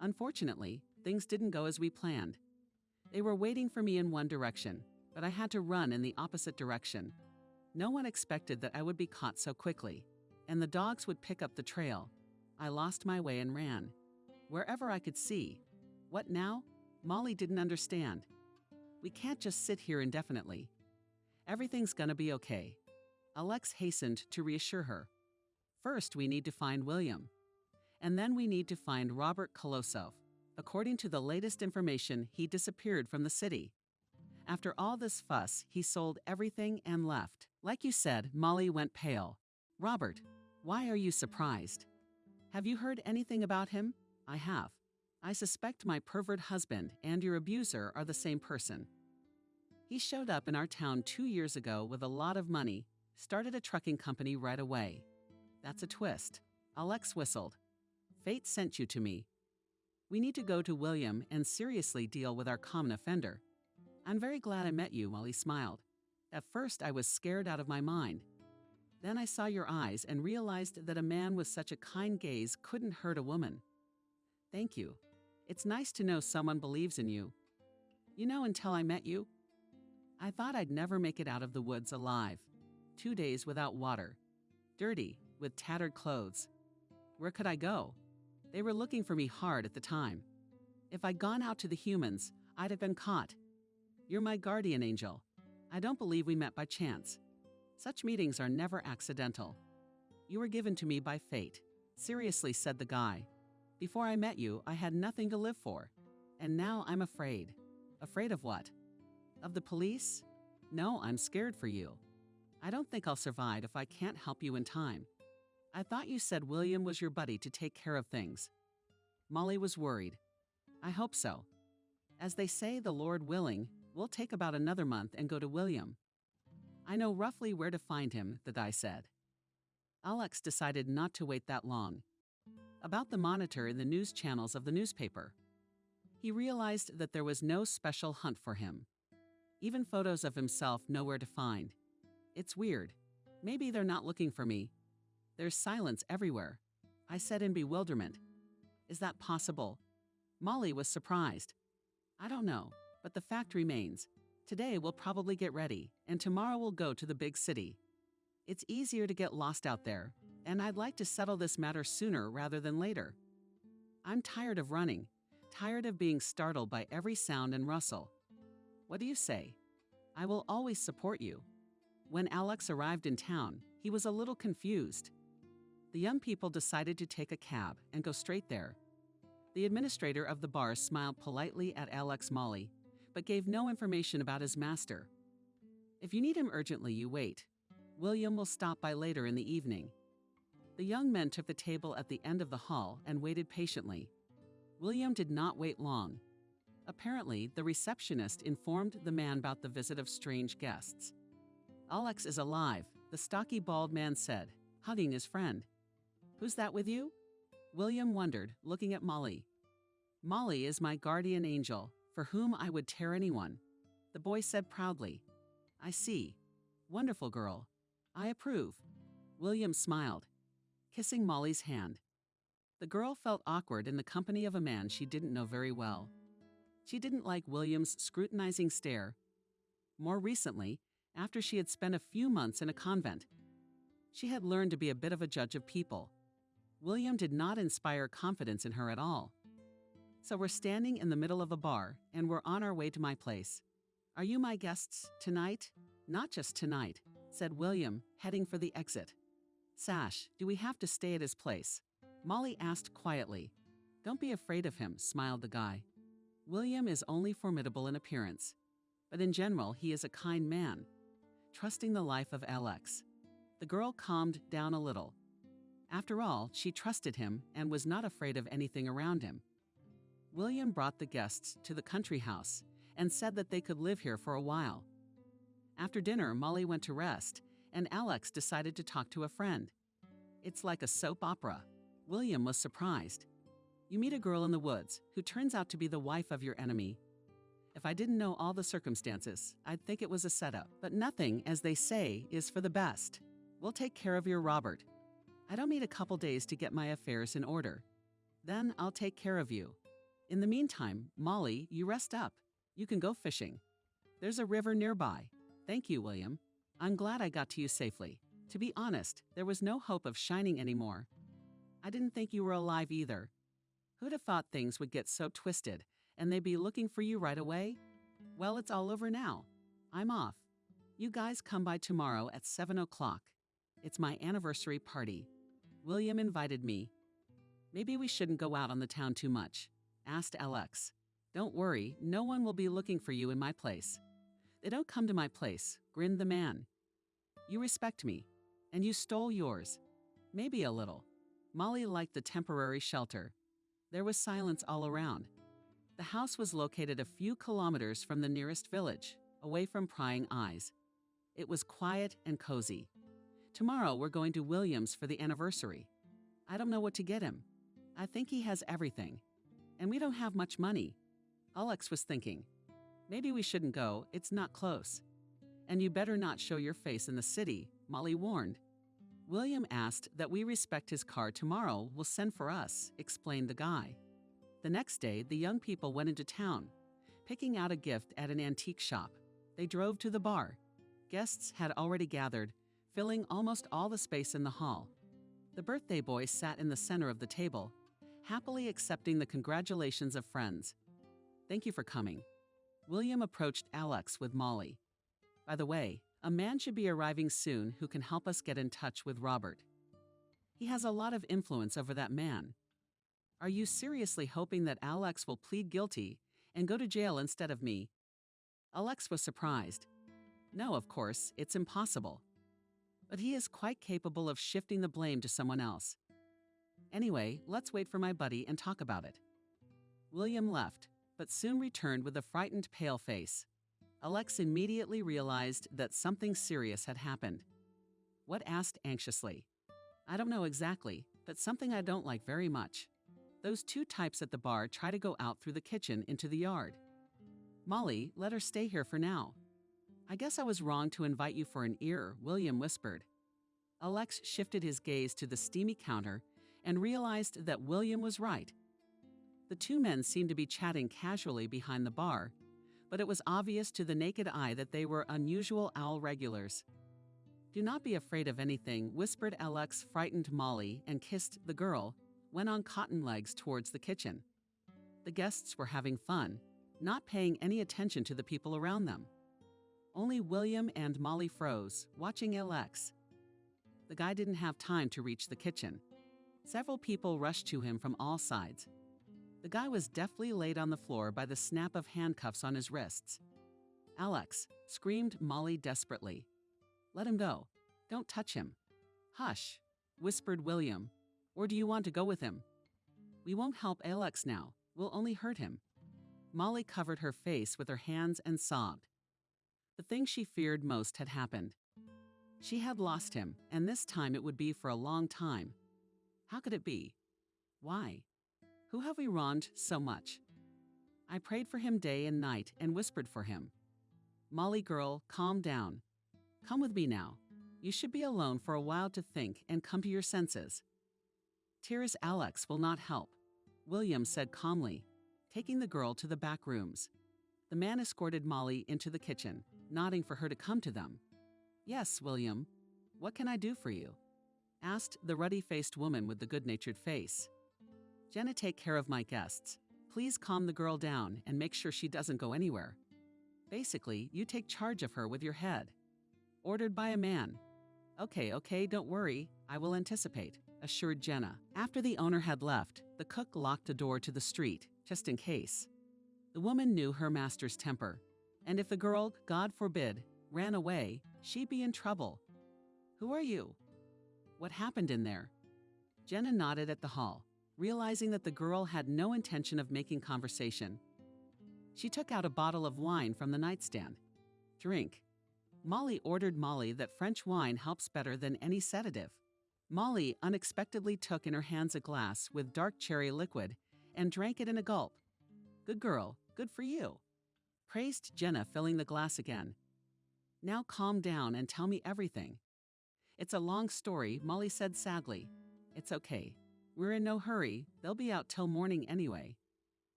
B: "Unfortunately, things didn't go as we planned. They were waiting for me in one direction, but I had to run in the opposite direction. No one expected that I would be caught so quickly, and the dogs would pick up the trail. I lost my way and ran. Wherever I could see. What now? Molly didn't understand. We can't just sit here indefinitely. Everything's gonna be okay. Alex hastened to reassure her. First, we need to find William. And then we need to find Robert Kolosov. According to the latest information, he disappeared from the city. After all this fuss, he sold everything and left. Like you said, Molly went pale. Robert, why are you surprised? Have you heard anything about him? I have. I suspect my pervert husband and your abuser are the same person. He showed up in our town 2 years ago with a lot of money, started a trucking company right away. That's a twist. Alex whistled. Fate sent you to me. We need to go to William and seriously deal with our common offender. I'm very glad I met you, Molly smiled. At first, I was scared out of my mind. Then I saw your eyes and realized that a man with such a kind gaze couldn't hurt a woman. Thank you. It's nice to know someone believes in you. You know, until I met you, I thought I'd never make it out of the woods alive. 2 days without water. Dirty, with tattered clothes. Where could I go? They were looking for me hard at the time. If I'd gone out to the humans, I'd have been caught. You're my guardian angel. I don't believe we met by chance. Such meetings are never accidental. You were given to me by fate, seriously said the guy. Before I met you, I had nothing to live for. And now I'm afraid. Afraid of what? Of the police? No, I'm scared for you. I don't think I'll survive if I can't help you in time. I thought you said William was your buddy to take care of things. Molly was worried. I hope so. As they say, the Lord willing, we'll take about another month and go to William. I know roughly where to find him, the guy said. Alex decided not to wait that long. About the monitor in the news channels of the newspaper. He realized that there was no special hunt for him. Even photos of himself nowhere to find. It's weird. Maybe they're not looking for me. There's silence everywhere. I said in bewilderment. Is that possible? Molly was surprised. I don't know, but the fact remains. Today we'll probably get ready, and tomorrow we'll go to the big city. It's easier to get lost out there, and I'd like to settle this matter sooner rather than later. I'm tired of running, tired of being startled by every sound and rustle. What do you say? I will always support you. When Alex arrived in town, he was a little confused. The young people decided to take a cab and go straight there. The administrator of the bar smiled politely at Alex Molly, but gave no information about his master. If you need him urgently, you wait. William will stop by later in the evening. The young men took the table at the end of the hall and waited patiently. William did not wait long. Apparently, the receptionist informed the man about the visit of strange guests. Alex is alive, the stocky bald man said, hugging his friend. Who's that with you? William wondered, looking at Molly. Molly is my guardian angel, for whom I would tear anyone. The boy said proudly. I see. Wonderful girl. I approve. William smiled, kissing Molly's hand. The girl felt awkward in the company of a man she didn't know very well. She didn't like William's scrutinizing stare. More recently, after she had spent a few months in a convent, she had learned to be a bit of a judge of people. William did not inspire confidence in her at all. So we're standing in the middle of a bar, and we're on our way to my place. Are you my guests tonight? Not just tonight, said William, heading for the exit. Sash, do we have to stay at his place? Molly asked quietly. Don't be afraid of him, smiled the guy. William is only formidable in appearance, but in general he is a kind man, trusting the life of Alex. The girl calmed down a little. After all, she trusted him and was not afraid of anything around him. William brought the guests to the country house and said that they could live here for a while. After dinner, Molly went to rest, and Alex decided to talk to a friend. It's like a soap opera. William was surprised. You meet a girl in the woods who turns out to be the wife of your enemy. If I didn't know all the circumstances, I'd think it was a setup. But nothing, as they say, is for the best. We'll take care of your Robert. I don't need a couple days to get my affairs in order. Then I'll take care of you. In the meantime, Molly, you rest up. You can go fishing. There's a river nearby. Thank you, William. I'm glad I got to you safely. To be honest, there was no hope of shining anymore. I didn't think you were alive either. Who'd have thought things would get so twisted and they'd be looking for you right away? Well, it's all over now. I'm off. You guys come by tomorrow at 7 o'clock. It's my anniversary party. William invited me. Maybe we shouldn't go out on the town too much, asked Alex. Don't worry, no one will be looking for you in my place. They don't come to my place, grinned the man. You respect me, and you stole yours. Maybe a little. Molly liked the temporary shelter. There was silence all around. The house was located a few kilometers from the nearest village, away from prying eyes. It was quiet and cozy. Tomorrow we're going to Williams for the anniversary. I don't know what to get him. I think he has everything. And we don't have much money. Alex was thinking, maybe we shouldn't go, it's not close. And you better not show your face in the city, Molly warned. William asked that we respect his car tomorrow will send for us, explained the guy. The next day, the young people went into town, picking out a gift at an antique shop. They drove to the bar. Guests had already gathered, filling almost all the space in the hall. The birthday boy sat in the center of the table, happily accepting the congratulations of friends. Thank you for coming. William approached Alex with Molly. By the way, a man should be arriving soon who can help us get in touch with Robert. He has a lot of influence over that man. Are you seriously hoping that Alex will plead guilty and go to jail instead of me? Alex was surprised. No, of course, it's impossible. But he is quite capable of shifting the blame to someone else. Anyway, let's wait for my buddy and talk about it. William left, but soon returned with a frightened, pale face. Alex immediately realized that something serious had happened. What asked anxiously? I don't know exactly, but something I don't like very much. Those two types at the bar try to go out through the kitchen into the yard. Molly, let her stay here for now. I guess I was wrong to invite you for an ear, William whispered. Alex shifted his gaze to the steamy counter and realized that William was right. The two men seemed to be chatting casually behind the bar, but it was obvious to the naked eye that they were unusual owl regulars. Do not be afraid of anything, whispered Alex, frightened Molly, and kissed the girl, went on cotton legs towards the kitchen. The guests were having fun, not paying any attention to the people around them. Only William and Molly froze, watching Alex. The guy didn't have time to reach the kitchen. Several people rushed to him from all sides. The guy was deftly laid on the floor by the snap of handcuffs on his wrists. Alex, screamed Molly desperately. Let him go. Don't touch him. Hush, whispered William. Or do you want to go with him? We won't help Alex now. We'll only hurt him. Molly covered her face with her hands and sobbed. The thing she feared most had happened. She had lost him, and this time it would be for a long time. How could it be? Why? Who have we wronged so much? I prayed for him day and night and whispered for him. Molly girl, calm down. Come with me now. You should be alone for a while to think and come to your senses. Tears Alex will not help, William said calmly, taking the girl to the back rooms. The man escorted Molly into the kitchen, nodding for her to come to them. Yes, William. What can I do for you? Asked the ruddy-faced woman with the good-natured face. Jenna, take care of my guests. Please calm the girl down and make sure she doesn't go anywhere. Basically, you take charge of her with your head. Ordered by a man. Okay, don't worry. I will anticipate, assured Jenna. After the owner had left, the cook locked the door to the street, just in case. The woman knew her master's temper, and if the girl, God forbid, ran away, she'd be in trouble. Who are you? What happened in there? Jenna nodded at the hall, realizing that the girl had no intention of making conversation. She took out a bottle of wine from the nightstand. Drink. Molly ordered Molly that French wine helps better than any sedative. Molly unexpectedly took in her hands a glass with dark cherry liquid and drank it in a gulp. Good girl, good for you. Praised Jenna, filling the glass again. Now calm down and tell me everything. It's a long story, Molly said sadly. It's okay. We're in no hurry. They'll be out till morning anyway.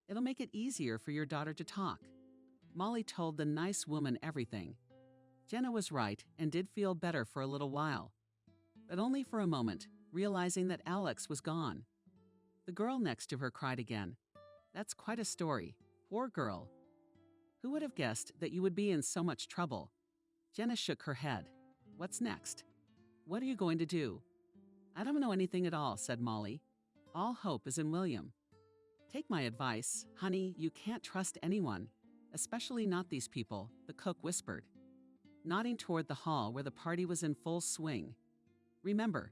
B: It'll make it easier for your daughter to talk. Molly told the nice woman everything. Jenna was right and did feel better for a little while, but only for a moment, realizing that Alex was gone. The girl next to her cried again. That's quite a story. Poor girl. Who would have guessed that you would be in so much trouble? Jenna shook her head. What's next? What are you going to do? I don't know anything at all, said Molly. All hope is in William. Take my advice, honey, you can't trust anyone, especially not these people, the cook whispered, nodding toward the hall where the party was in full swing. Remember,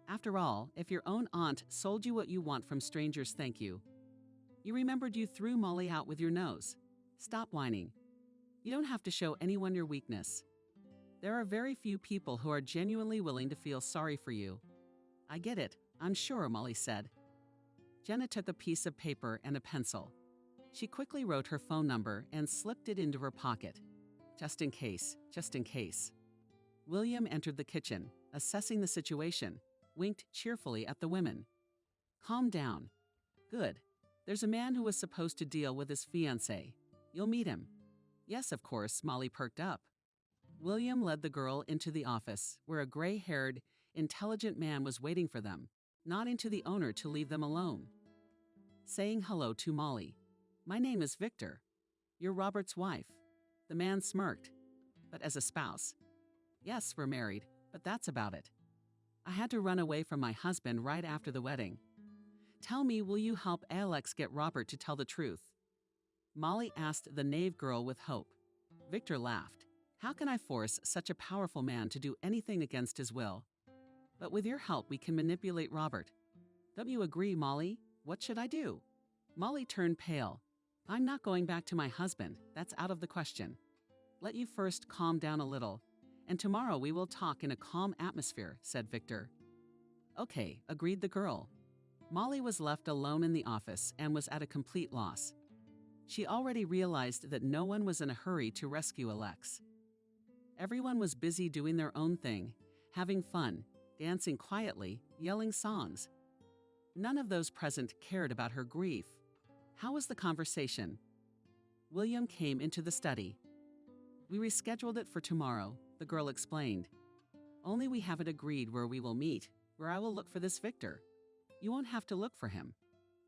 B: after all, if your own aunt sold you what you want from strangers, thank you. You remembered you threw Molly out with your nose. Stop whining. You don't have to show anyone your weakness. There are very few people who are genuinely willing to feel sorry for you. I get it, I'm sure, Molly said. Jenna took a piece of paper and a pencil. She quickly wrote her phone number and slipped it into her pocket. Just in case, just in case. William entered the kitchen, assessing the situation, winked cheerfully at the women. Calm down. Good. There's a man who was supposed to deal with his fiancée. You'll meet him. Yes, of course, Molly perked up. William led the girl into the office, where a gray-haired, intelligent man was waiting for them, nodding to the owner to leave them alone. Saying hello to Molly. My name is Victor. You're Robert's wife. The man smirked. But as a spouse. Yes, we're married, but that's about it. I had to run away from my husband right after the wedding. Tell me, will you help Alex get Robert to tell the truth? Molly asked the knave girl with hope. Victor laughed. How can I force such a powerful man to do anything against his will? But with your help, we can manipulate Robert. Don't you agree, Molly? What should I do? Molly turned pale. I'm not going back to my husband. That's out of the question. Let you first calm down a little, and tomorrow we will talk in a calm atmosphere, said Victor. Okay, agreed the girl. Molly was left alone in the office and was at a complete loss. She already realized that no one was in a hurry to rescue Alex. Everyone was busy doing their own thing, having fun, dancing quietly, yelling songs. None of those present cared about her grief. How was the conversation? William came into the study. We rescheduled it for tomorrow, the girl explained. Only we haven't agreed where we will meet, where I will look for this Victor. You won't have to look for him.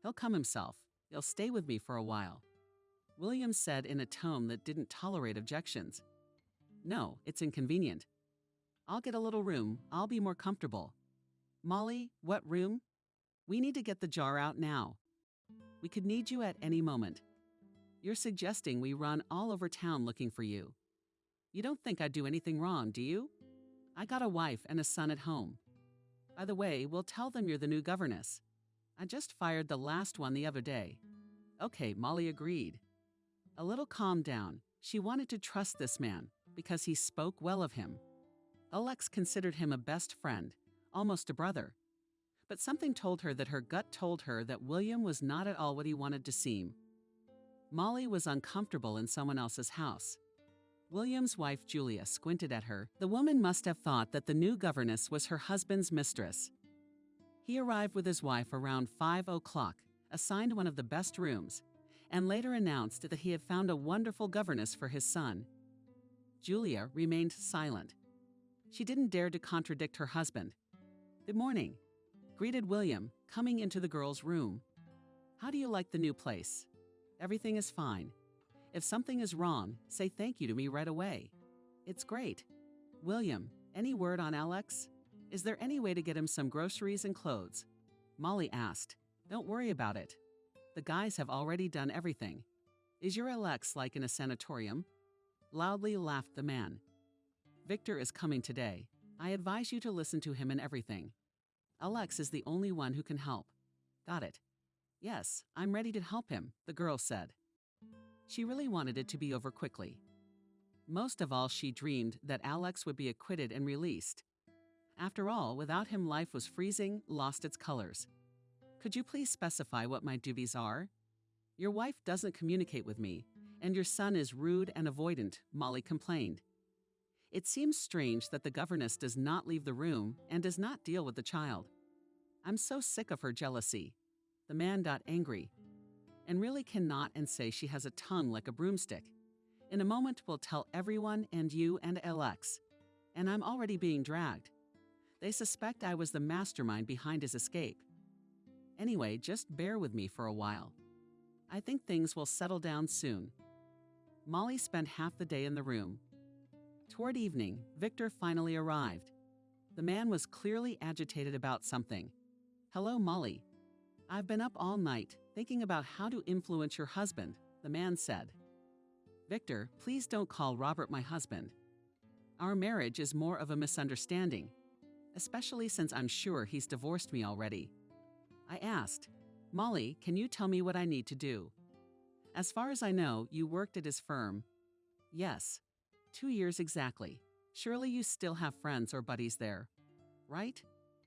B: He'll come himself. He'll stay with me for a while. William said in a tone that didn't tolerate objections. No, it's inconvenient. I'll get a little room. I'll be more comfortable. Molly, what room? We need to get the jar out now. We could need you at any moment. You're suggesting we run all over town looking for you. You don't think I'd do anything wrong, do you? I got a wife and a son at home. By the way, we'll tell them you're the new governess. I just fired the last one the other day. Okay, Molly agreed. A little calmed down, she wanted to trust this man because he spoke well of him. Alex considered him a best friend, almost a brother. But something told her that her gut told her that William was not at all what he wanted to seem. Molly was uncomfortable in someone else's house. William's wife, Julia, squinted at her. The woman must have thought that the new governess was her husband's mistress. He arrived with his wife around 5 o'clock, assigned one of the best rooms, and later announced that he had found a wonderful governess for his son. Julia remained silent. She didn't dare to contradict her husband. Good morning, greeted William, coming into the girl's room. How do you like the new place? Everything is fine. If something is wrong, say thank you to me right away. It's great. William, any word on Alex? Is there any way to get him some groceries and clothes? Molly asked. Don't worry about it. The guys have already done everything. Is your Alex like in a sanatorium? Loudly laughed the man. Victor is coming today. I advise you to listen to him in everything. Alex is the only one who can help. Got it. Yes, I'm ready to help him, the girl said. She really wanted it to be over quickly. Most of all, she dreamed that Alex would be acquitted and released. After all, without him, life was freezing, lost its colors. Could you please specify what my duties are? Your wife doesn't communicate with me, and your son is rude and avoidant, Molly complained. It seems strange that the governess does not leave the room and does not deal with the child. I'm so sick of her jealousy. The man got angry, and really cannot and say she has a tongue like a broomstick. In a moment, we'll tell everyone and you and Alex. And I'm already being dragged. They suspect I was the mastermind behind his escape. Anyway, just bear with me for a while. I think things will settle down soon." Molly spent half the day in the room. Toward evening, Victor finally arrived. The man was clearly agitated about something. "Hello, Molly. I've been up all night thinking about how to influence your husband," the man said. "Victor, please don't call Robert my husband. Our marriage is more of a misunderstanding, especially since I'm sure he's divorced me already." I asked, "Molly, can you tell me what I need to do?" "As far as I know, you worked at his firm." "Yes. 2 years exactly. Surely you still have friends or buddies there, right?"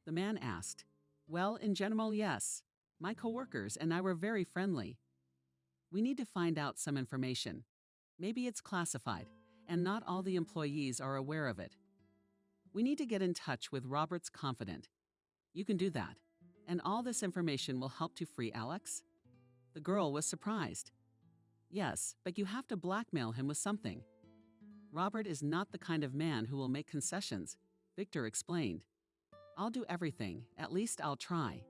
B: the man asked. "Well, in general, yes. My coworkers and I were very friendly." "We need to find out some information. Maybe it's classified, and not all the employees are aware of it. We need to get in touch with Robert's confidant. You can do that, and all this information will help to free Alex?" The girl was surprised. "Yes, but you have to blackmail him with something." "Robert is not the kind of man who will make concessions," Victor explained. "I'll do everything, at least I'll try.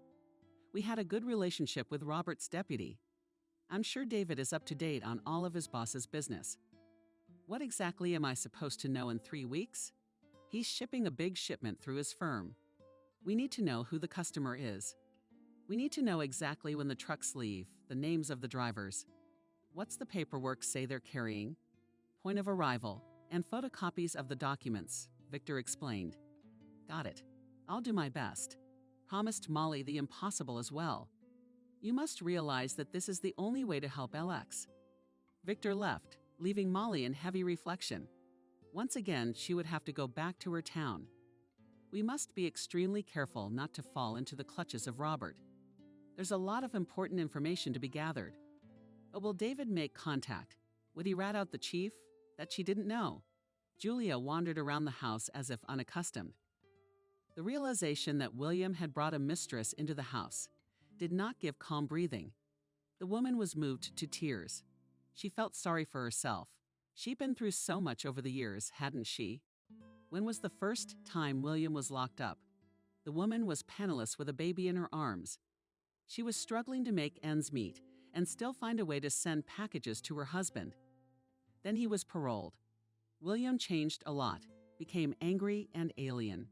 B: We had a good relationship with Robert's deputy. I'm sure David is up to date on all of his boss's business." "What exactly am I supposed to know in 3 weeks?" "He's shipping a big shipment through his firm. We need to know who the customer is. We need to know exactly when the trucks leave, the names of the drivers. What's the paperwork say they're carrying? Point of arrival, and photocopies of the documents," Victor explained. "Got it. I'll do my best." Promised Molly the impossible as well. "You must realize that this is the only way to help Alex." Victor left, leaving Molly in heavy reflection. Once again, she would have to go back to her town. We must be extremely careful not to fall into the clutches of Robert. There's a lot of important information to be gathered. But will David make contact? Would he rat out the chief? That she didn't know. Julia wandered around the house as if unaccustomed. The realization that William had brought a mistress into the house did not give calm breathing. The woman was moved to tears. She felt sorry for herself. She'd been through so much over the years, hadn't she? When was the first time William was locked up? The woman was penniless with a baby in her arms. She was struggling to make ends meet and still find a way to send packages to her husband. Then he was paroled. William changed a lot, became angry and alien.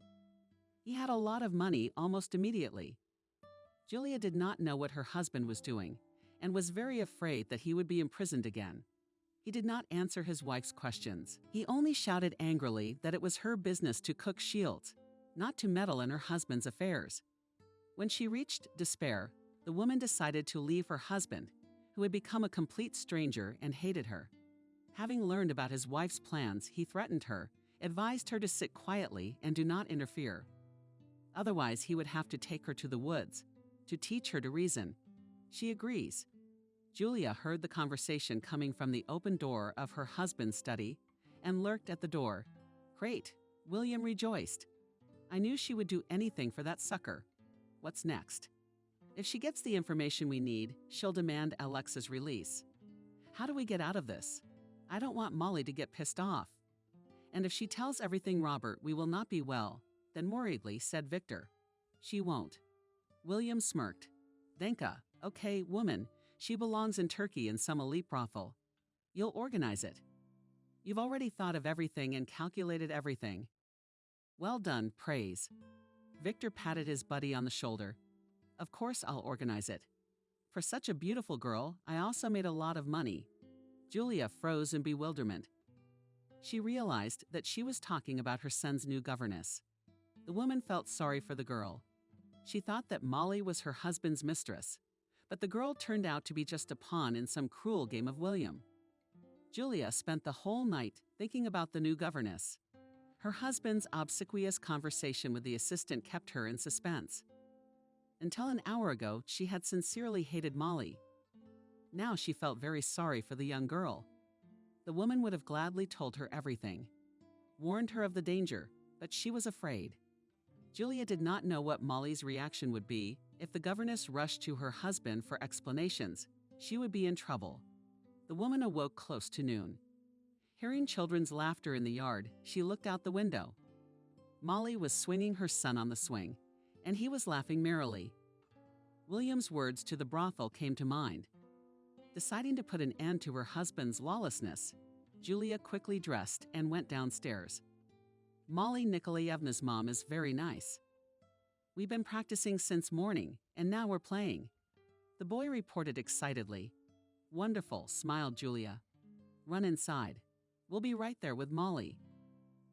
B: He had a lot of money almost immediately. Julia did not know what her husband was doing and was very afraid that he would be imprisoned again. He did not answer his wife's questions. He only shouted angrily that it was her business to cook shields, not to meddle in her husband's affairs. When she reached despair, the woman decided to leave her husband, who had become a complete stranger and hated her. Having learned about his wife's plans, he threatened her, advised her to sit quietly and do not interfere. Otherwise, he would have to take her to the woods, to teach her to reason. She agrees. Julia heard the conversation coming from the open door of her husband's study and lurked at the door. Great, William rejoiced. I knew she would do anything for that sucker. What's next? If she gets the information we need, she'll demand Alexa's release. How do we get out of this? I don't want Molly to get pissed off. And if she tells everything Robert, we will not be well, then worriedly said Victor. She won't. William smirked. Denka, okay, woman, she belongs in Turkey in some elite brothel. You'll organize it. You've already thought of everything and calculated everything. Well done, praise. Victor patted his buddy on the shoulder. Of course I'll organize it. For such a beautiful girl, I also made a lot of money. Julia froze in bewilderment. She realized that she was talking about her son's new governess. The woman felt sorry for the girl. She thought that Molly was her husband's mistress, but the girl turned out to be just a pawn in some cruel game of William. Julia spent the whole night thinking about the new governess. Her husband's obsequious conversation with the assistant kept her in suspense. Until an hour ago, she had sincerely hated Molly. Now she felt very sorry for the young girl. The woman would have gladly told her everything, warned her of the danger, but she was afraid. Julia did not know what Molly's reaction would be if the governess rushed to her husband for explanations. She would be in trouble. The woman awoke close to noon. Hearing children's laughter in the yard, she looked out the window. Molly was swinging her son on the swing, and he was laughing merrily. William's words to the brothel came to mind. Deciding to put an end to her husband's lawlessness, Julia quickly dressed and went downstairs. Molly Nikolaevna's mom is very nice. We've been practicing since morning, and now we're playing. The boy reported excitedly. Wonderful, smiled Julia. Run inside. We'll be right there with Molly.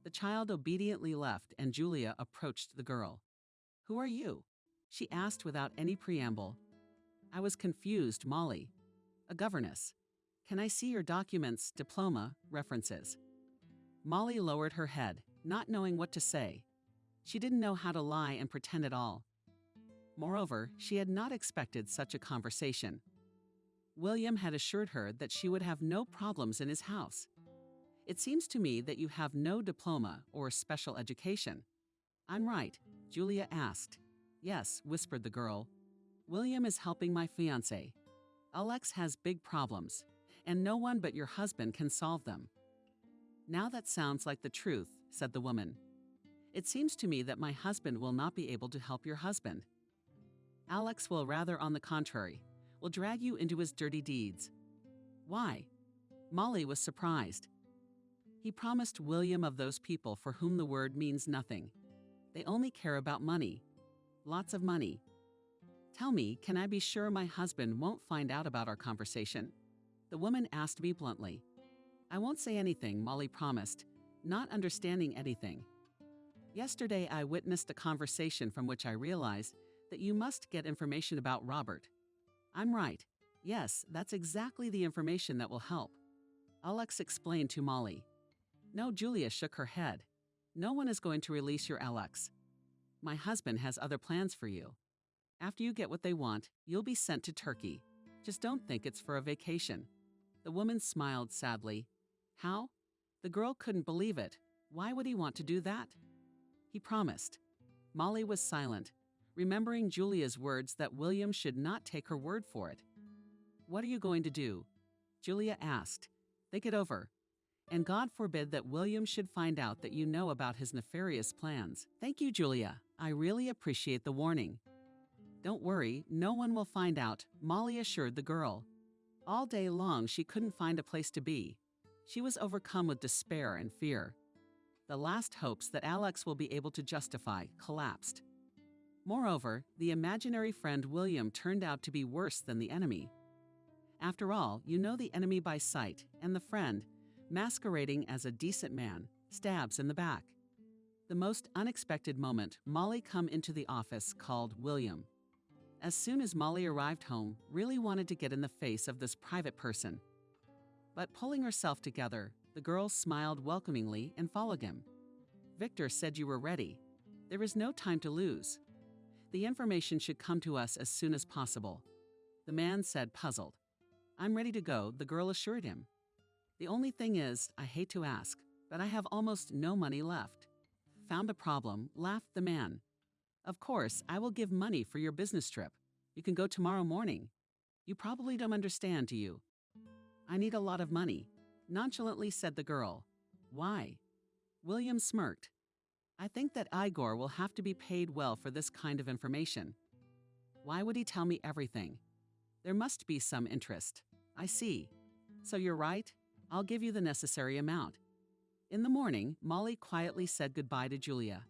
B: The child obediently left, and Julia approached the girl. Who are you? She asked without any preamble. I was confused, Molly. A governess. Can I see your documents, diploma, references? Molly lowered her head, not knowing what to say. She didn't know how to lie and pretend at all. Moreover, she had not expected such a conversation. William had assured her that she would have no problems in his house. It seems to me that you have no diploma or special education. I'm right, Julia asked. Yes, whispered the girl. William is helping my fiancé. Alex has big problems, and no one but your husband can solve them. Now that sounds like the truth, said the woman. It seems to me that my husband will not be able to help your husband. Alex will rather, on the contrary, will drag you into his dirty deeds. Why? Molly was surprised. He promised William of those people for whom the word means nothing. They only care about money. Lots of money. Tell me, can I be sure my husband won't find out about our conversation? The woman asked me bluntly. I won't say anything, Molly promised, not understanding anything. Yesterday I witnessed a conversation from which I realized that you must get information about Robert. I'm right. Yes, that's exactly the information that will help. Alex explained to Molly. No, Julia shook her head. No one is going to release your Alex. My husband has other plans for you. After you get what they want, you'll be sent to Turkey. Just don't think it's for a vacation. The woman smiled sadly. How? The girl couldn't believe it. Why would he want to do that? He promised. Molly was silent, remembering Julia's words that William should not take her word for it. What are you going to do? Julia asked. Think it over. And God forbid that William should find out that you know about his nefarious plans. Thank you, Julia. I really appreciate the warning. Don't worry, no one will find out, Molly assured the girl. All day long, she couldn't find a place to be. She was overcome with despair and fear. The last hopes that Alex will be able to justify collapsed. Moreover, the imaginary friend William turned out to be worse than the enemy. After all, you know the enemy by sight, and the friend, masquerading as a decent man, stabs in the back. The most unexpected moment, Molly come into the office called William. As soon as Molly arrived home, really wanted to get in the face of this private person. But pulling herself together, the girl smiled welcomingly and followed him. Victor said you were ready. There is no time to lose. The information should come to us as soon as possible. The man said, puzzled. I'm ready to go, the girl assured him. The only thing is, I hate to ask, but I have almost no money left. Found a problem, laughed the man. Of course, I will give money for your business trip. You can go tomorrow morning. You probably don't understand, do you? I need a lot of money, nonchalantly said the girl. Why? William smirked. I think that Igor will have to be paid well for this kind of information. Why would he tell me everything? There must be some interest. I see. So you're right. I'll give you the necessary amount. In the morning, Molly quietly said goodbye to Julia.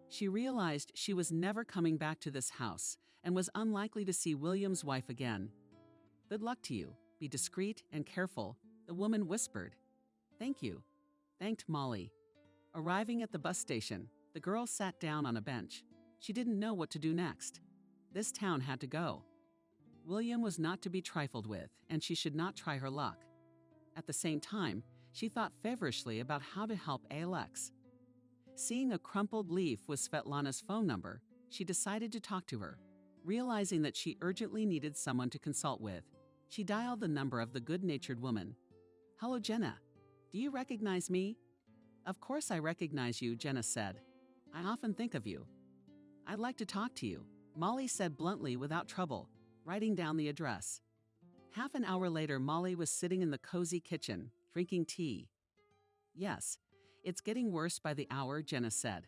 B: She realized she was never coming back to this house and was unlikely to see William's wife again. Good luck to you. Be discreet and careful, the woman whispered. Thank you, thanked Molly. Arriving at the bus station, the girl sat down on a bench. She didn't know what to do next. This town had to go. William was not to be trifled with, and she should not try her luck. At the same time, she thought feverishly about how to help Alex. Seeing a crumpled leaf with Svetlana's phone number, she decided to talk to her. Realizing that she urgently needed someone to consult with, she dialed the number of the good-natured woman. Hello, Jenna. Do you recognize me? Of course I recognize you, Jenna said. I often think of you. I'd like to talk to you, Molly said bluntly without trouble, writing down the address. Half an hour later, Molly was sitting in the cozy kitchen, drinking tea. Yes, it's getting worse by the hour, Jenna said.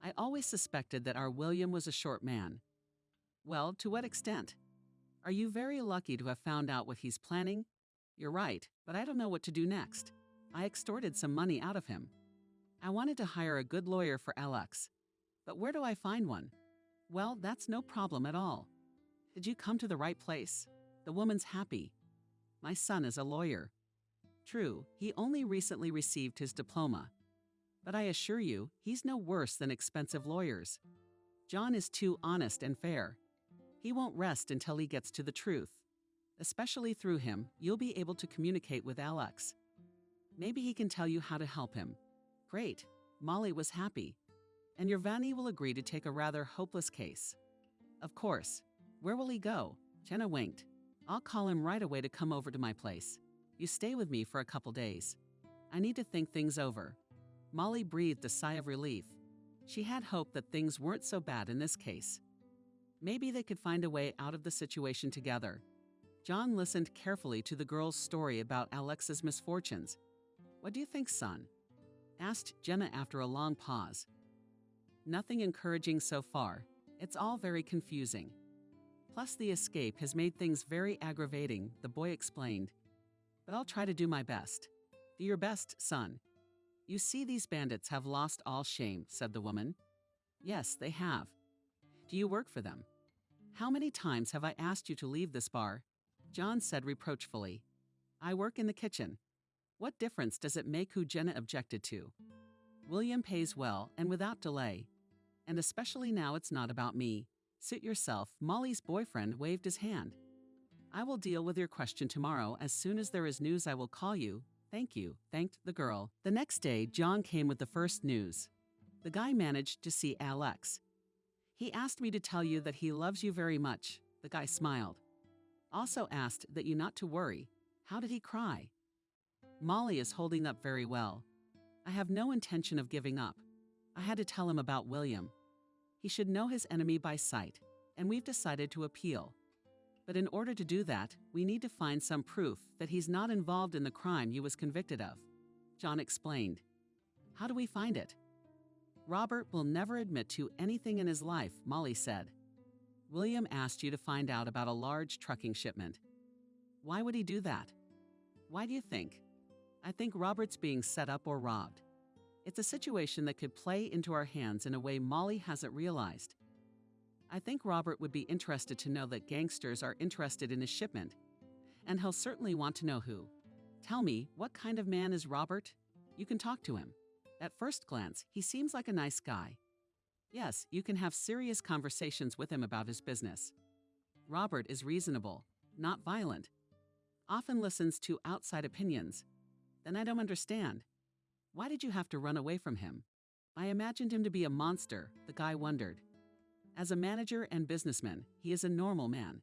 B: I always suspected that our William was a short man. Well, to what extent? Are you very lucky to have found out what he's planning? You're right, but I don't know what to do next. I extorted some money out of him. I wanted to hire a good lawyer for Alex. But where do I find one? Well, that's no problem at all. Did you come to the right place? The woman's happy. My son is a lawyer. True, he only recently received his diploma. But I assure you, he's no worse than expensive lawyers. John is too honest and fair. He won't rest until he gets to the truth. Especially through him, you'll be able to communicate with Alex. Maybe he can tell you how to help him. Great. Molly was happy. And your Vanny will agree to take a rather hopeless case. Of course. Where will he go? Jenna winked. I'll call him right away to come over to my place. You stay with me for a couple days. I need to think things over. Molly breathed a sigh of relief. She had hoped that things weren't so bad in this case. Maybe they could find a way out of the situation together. John listened carefully to the girl's story about Alex's misfortunes. What do you think, son? Asked Jenna after a long pause. Nothing encouraging so far. It's all very confusing. Plus, the escape has made things very aggravating, the boy explained. But I'll try to do my best. Do your best, son. You see, these bandits have lost all shame, said the woman. Yes, they have. Do you work for them? How many times have I asked you to leave this bar? John said reproachfully. I work in the kitchen. What difference does it make who Jenna objected to? William pays well and without delay. And especially now it's not about me. Suit yourself, Molly's boyfriend waved his hand. I will deal with your question tomorrow. As soon as there is news, I will call you. Thank you, thanked the girl. The next day, John came with the first news. The guy managed to see Alex. He asked me to tell you that he loves you very much. The guy smiled. Also asked that you not to worry. How did he cry? Molly is holding up very well. I have no intention of giving up. I had to tell him about William. He should know his enemy by sight, and we've decided to appeal. But in order to do that, we need to find some proof that he's not involved in the crime you was convicted of. John explained. How do we find it? Robert will never admit to anything in his life, Molly said. William asked you to find out about a large trucking shipment. Why would he do that? Why do you think? I think Robert's being set up or robbed. It's a situation that could play into our hands in a way Molly hasn't realized. I think Robert would be interested to know that gangsters are interested in his shipment, and he'll certainly want to know who. Tell me, what kind of man is Robert? You can talk to him. At first glance, he seems like a nice guy. Yes, you can have serious conversations with him about his business. Robert is reasonable, not violent. Often listens to outside opinions. Then I don't understand. Why did you have to run away from him? I imagined him to be a monster, the guy wondered. As a manager and businessman, he is a normal man.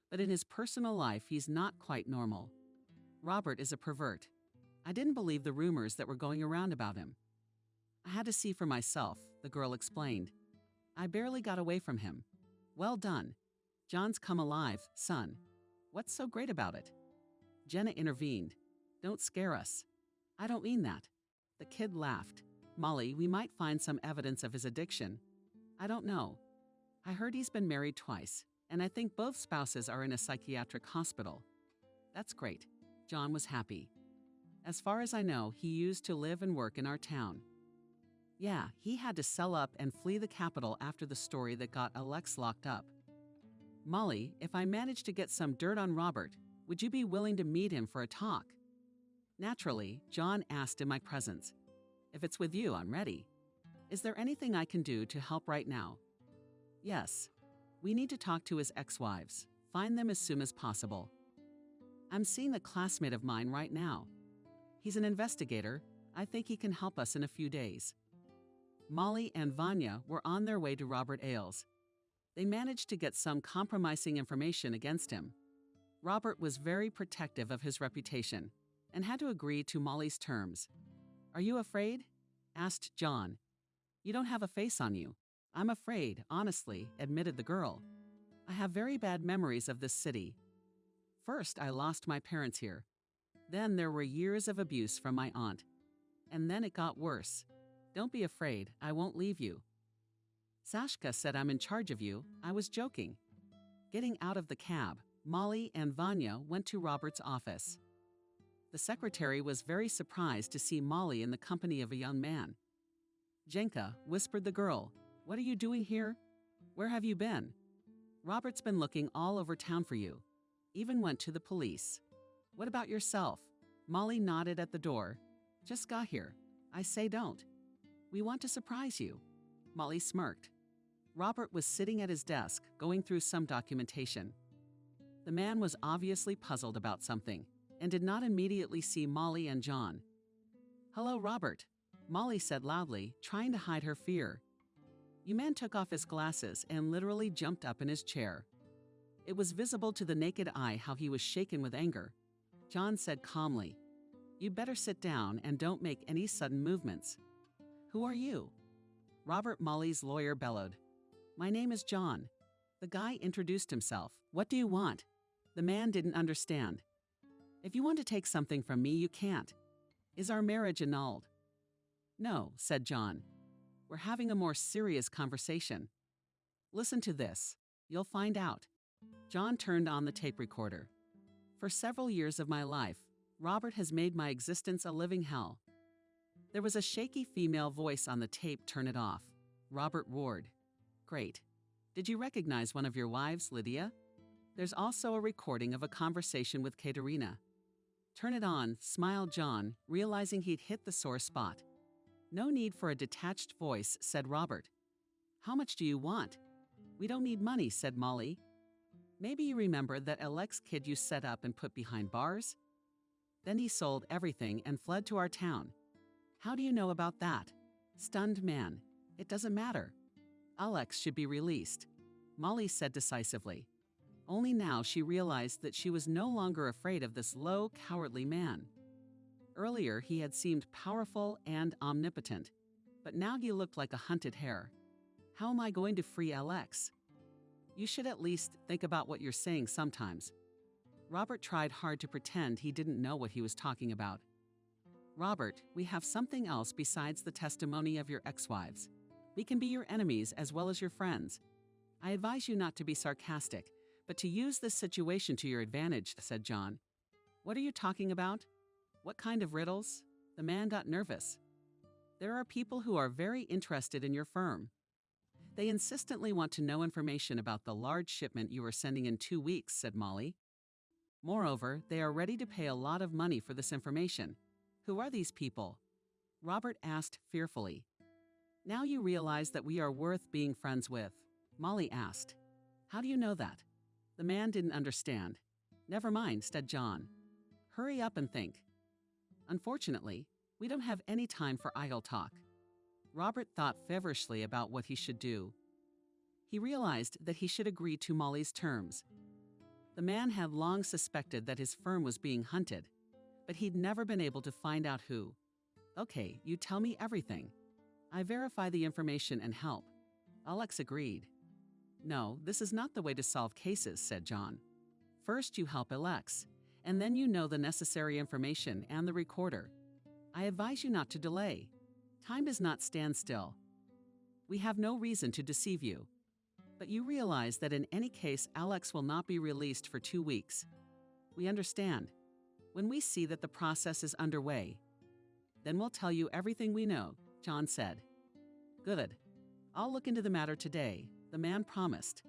B: But in his personal life, he's not quite normal. Robert is a pervert. I didn't believe the rumors that were going around about him. I had to see for myself, the girl explained. I barely got away from him. Well done. John's come alive, son. What's so great about it? Jenna intervened. Don't scare us. I don't mean that. The kid laughed. Molly, we might find some evidence of his addiction. I don't know. I heard he's been married twice, and I think both spouses are in a psychiatric hospital. That's great. John was happy. As far as I know, he used to live and work in our town. Yeah, he had to sell up and flee the capital after the story that got Alex locked up. Molly, if I manage to get some dirt on Robert, would you be willing to meet him for a talk? Naturally, John asked in my presence. If it's with you, I'm ready. Is there anything I can do to help right now? Yes. We need to talk to his ex-wives. Find them as soon as possible. I'm seeing a classmate of mine right now. He's an investigator. I think he can help us in a few days. Molly and Vanya were on their way to Robert Ailes. They managed to get some compromising information against him. Robert was very protective of his reputation and had to agree to Molly's terms. Are you afraid? Asked John. You don't have a face on you. I'm afraid, honestly, admitted the girl. I have very bad memories of this city. First, I lost my parents here. Then there were years of abuse from my aunt. and then it got worse. Don't be afraid, I won't leave you. Sashka said I'm in charge of you. I was joking. Getting out of the cab, Molly and Vanya went to Robert's office. The secretary was very surprised to see Molly in the company of a young man. Jenka, whispered the girl, what are you doing here? Where have you been? Robert's been looking all over town for you. Even went to the police. What about yourself? Molly nodded at the door. Just got here. I say don't. We want to surprise you. Molly smirked. Robert was sitting at his desk, going through some documentation. The man was obviously puzzled about something, and did not immediately see Molly and John. Hello, Robert, Molly said loudly, trying to hide her fear. The man took off his glasses and literally jumped up in his chair. It was visible to the naked eye how he was shaken with anger. John said calmly, "You'd better sit down and don't make any sudden movements." Who are you? Robert, Molly's lawyer, bellowed. My name is John. The guy introduced himself. What do you want? The man didn't understand. If you want to take something from me, you can't. Is our marriage annulled? No, said John. We're having a more serious conversation. Listen to this. You'll find out. John turned on the tape recorder. For several years of my life, Robert has made my existence a living hell. There was a shaky female voice on the tape. Turn it off. Robert roared. Great. Did you recognize one of your wives, Lydia? There's also a recording of a conversation with Katerina. Turn it on, smiled John, realizing he'd hit the sore spot. No need for a detached voice, said Robert. How much do you want? We don't need money, said Molly. Maybe you remember that Alex kid you set up and put behind bars? Then he sold everything and fled to our town. How do you know about that? Stunned man. It doesn't matter. Alex should be released, Molly said decisively. Only now she realized that she was no longer afraid of this low, cowardly man. Earlier he had seemed powerful and omnipotent, but now he looked like a hunted hare. How am I going to free Alex? You should at least think about what you're saying sometimes. Robert tried hard to pretend he didn't know what he was talking about. Robert, we have something else besides the testimony of your ex-wives. We can be your enemies as well as your friends. I advise you not to be sarcastic, but to use this situation to your advantage, said John. What are you talking about? What kind of riddles? The man got nervous. There are people who are very interested in your firm. They insistently want to know information about the large shipment you are sending in 2 weeks, said Molly. Moreover, they are ready to pay a lot of money for this information. Who are these people? Robert asked fearfully. Now you realize that we are worth being friends with, Molly asked. How do you know that? The man didn't understand. Never mind, said John. Hurry up and think. Unfortunately, we don't have any time for idle talk. Robert thought feverishly about what he should do. He realized that he should agree to Molly's terms. The man had long suspected that his firm was being hunted, but he'd never been able to find out who. Okay, you tell me everything. I verify the information and help. Alex agreed. No, this is not the way to solve cases, said John. First you help Alex, and then you know the necessary information and the recorder. I advise you not to delay. Time does not stand still. We have no reason to deceive you. But you realize that in any case, Alex will not be released for 2 weeks. We understand. When we see that the process is underway, then we'll tell you everything we know, John said. Good. I'll look into the matter today, the man promised.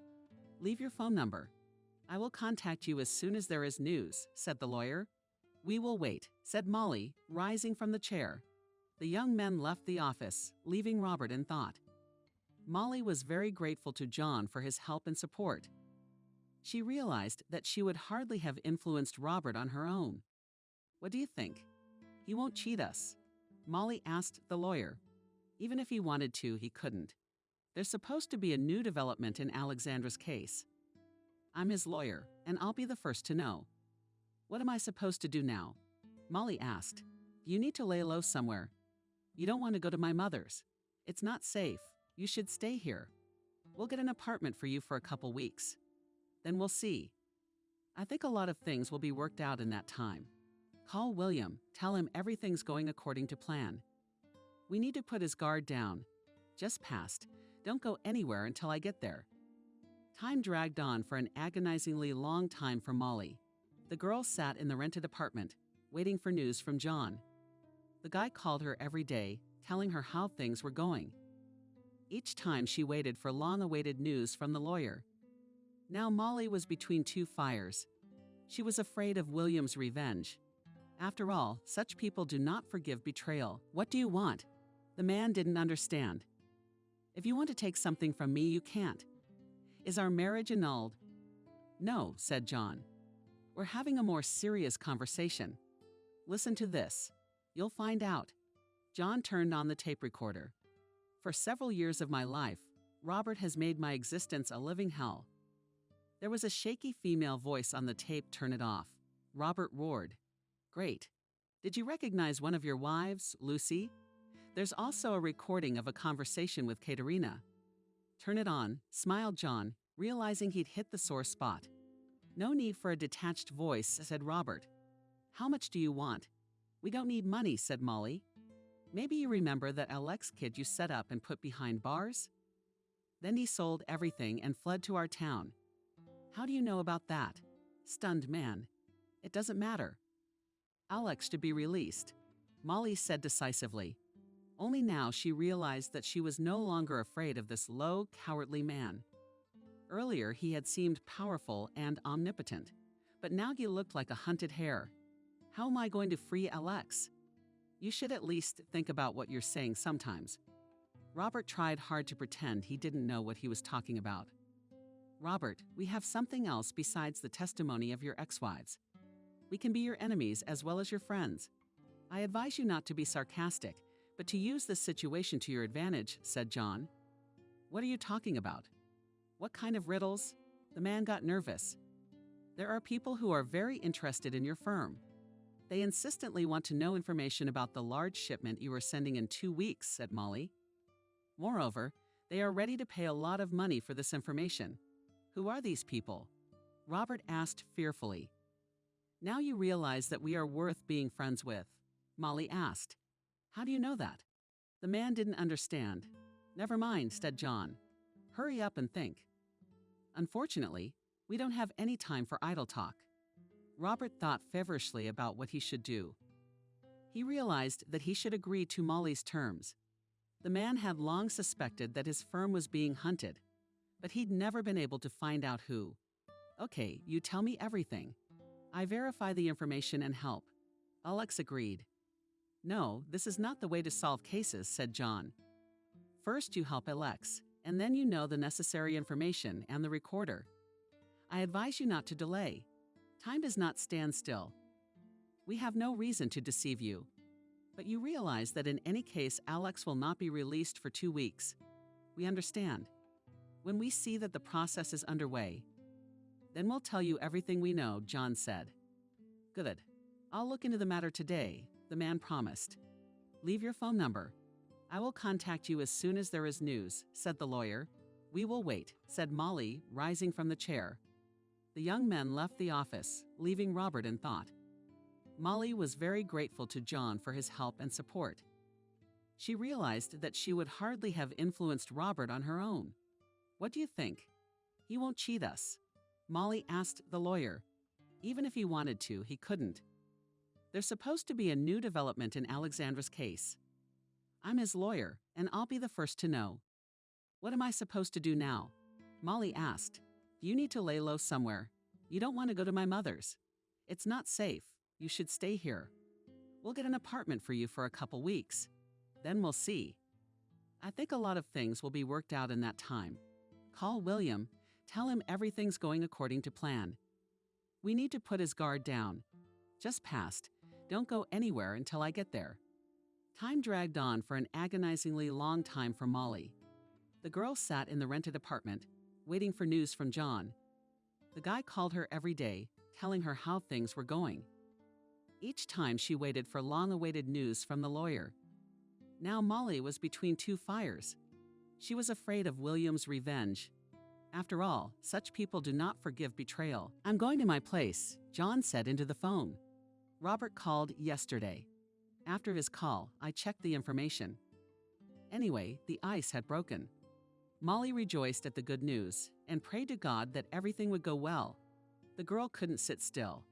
B: Leave your phone number. I will contact you as soon as there is news, said the lawyer. We will wait, said Molly, rising from the chair. The young men left the office, leaving Robert in thought. Molly was very grateful to John for his help and support. She realized that she would hardly have influenced Robert on her own. What do you think? He won't cheat us, Molly asked the lawyer. Even if he wanted to, he couldn't. There's supposed to be a new development in Alexandra's case. I'm his lawyer, and I'll be the first to know. What am I supposed to do now? Molly asked. You need to lay low somewhere. You don't want to go to my mother's. It's not safe. You should stay here. We'll get an apartment for you for a couple weeks. Then we'll see. I think a lot of things will be worked out in that time. Call William, tell him everything's going according to plan. We need to put his guard down. Just passed. Don't go anywhere until I get there. Time dragged on for an agonizingly long time for Molly. The girl sat in the rented apartment, waiting for news from John. The guy called her every day, telling her how things were going. Each time she waited for long-awaited news from the lawyer. Now Molly was between two fires. She was afraid of William's revenge. After all, such people do not forgive betrayal. What do you want? The man didn't understand. If you want to take something from me, you can't. Is our marriage annulled? No, said John. We're having a more serious conversation. Listen to this. You'll find out. John turned on the tape recorder. For several years of my life, Robert has made my existence a living hell. There was a shaky female voice on the tape. Turn it off. Robert roared. Great. Did you recognize one of your wives, Lucy? There's also a recording of a conversation with Katerina. Turn it on, smiled John, realizing he'd hit the sore spot. No need for a detached voice, said Robert. How much do you want? We don't need money, said Molly. Maybe you remember that Alex kid you set up and put behind bars? Then he sold everything and fled to our town. How do you know about that? Stunned man. It doesn't matter. Alex to be released, Molly said decisively. Only now she realized that she was no longer afraid of this low, cowardly man. Earlier he had seemed powerful and omnipotent, but now he looked like a hunted hare. How am I going to free Alex? You should at least think about what you're saying sometimes. Robert tried hard to pretend he didn't know what he was talking about. Robert, we have something else besides the testimony of your ex-wives. We can be your enemies as well as your friends. I advise you not to be sarcastic, but to use this situation to your advantage, said John. What are you talking about? What kind of riddles? The man got nervous. There are people who are very interested in your firm. They insistently want to know information about the large shipment you are sending in 2 weeks, said Molly. Moreover, they are ready to pay a lot of money for this information. Who are these people? Robert asked fearfully. Now you realize that we are worth being friends with, Molly asked. How do you know that? The man didn't understand. Never mind, said John. Hurry up and think. Unfortunately, we don't have any time for idle talk. Robert thought feverishly about what he should do. He realized that he should agree to Molly's terms. The man had long suspected that his firm was being hunted, but he'd never been able to find out who. Okay, you tell me everything. I verify the information and help. Alex agreed. No, this is not the way to solve cases, said John. First you help Alex, and then you know the necessary information and the recorder. I advise you not to delay. Time does not stand still. We have no reason to deceive you. But you realize that in any case, Alex will not be released for 2 weeks. We understand. When we see that the process is underway, then we'll tell you everything we know, John said. Good. I'll look into the matter today, the man promised. Leave your phone number. I will contact you as soon as there is news, said the lawyer. We will wait, said Molly, rising from the chair. The young men left the office, leaving Robert in thought. Molly was very grateful to John for his help and support. She realized that she would hardly have influenced Robert on her own. What do you think? He won't cheat us. Molly asked the lawyer. Even if he wanted to, he couldn't. There's supposed to be a new development in Alexandra's case. I'm his lawyer, and I'll be the first to know. What am I supposed to do now? Molly asked. You need to lay low somewhere. You don't want to go to my mother's. It's not safe. You should stay here. We'll get an apartment for you for a couple weeks. Then we'll see. I think a lot of things will be worked out in that time. Call William. Tell him everything's going according to plan. We need to put his guard down. Just passed. Don't go anywhere until I get there. Time dragged on for an agonizingly long time for Molly. The girl sat in the rented apartment, waiting for news from John. The guy called her every day, telling her how things were going. Each time she waited for long-awaited news from the lawyer. Now Molly was between two fires. She was afraid of William's revenge. After all, such people do not forgive betrayal. I'm going to my place, John said into the phone. Robert called yesterday. After his call, I checked the information. Anyway, the ice had broken. Molly rejoiced at the good news and prayed to God that everything would go well. The girl couldn't sit still,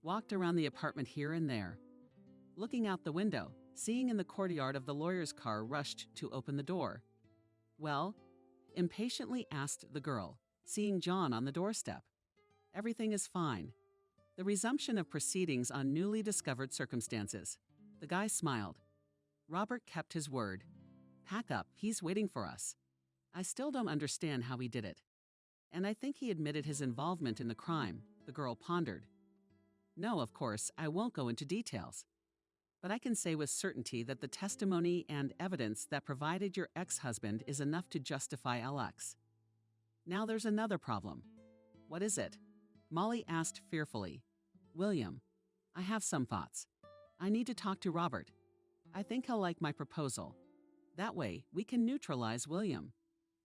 B: walked around the apartment here and there. Looking out the window, seeing in the courtyard of the lawyer's car, rushed to open the door. "Well?" impatiently asked the girl, seeing John on the doorstep. "Everything is fine. The resumption of proceedings on newly discovered circumstances." The guy smiled. Robert kept his word. "Pack up, he's waiting for us." "I still don't understand how he did it. And I think he admitted his involvement in the crime," the girl pondered. "No, of course, I won't go into details. But I can say with certainty that the testimony and evidence that provided your ex-husband is enough to justify LX. Now there's another problem." "What is it?" Molly asked fearfully. "William. I have some thoughts. I need to talk to Robert. I think he'll like my proposal. That way, we can neutralize William."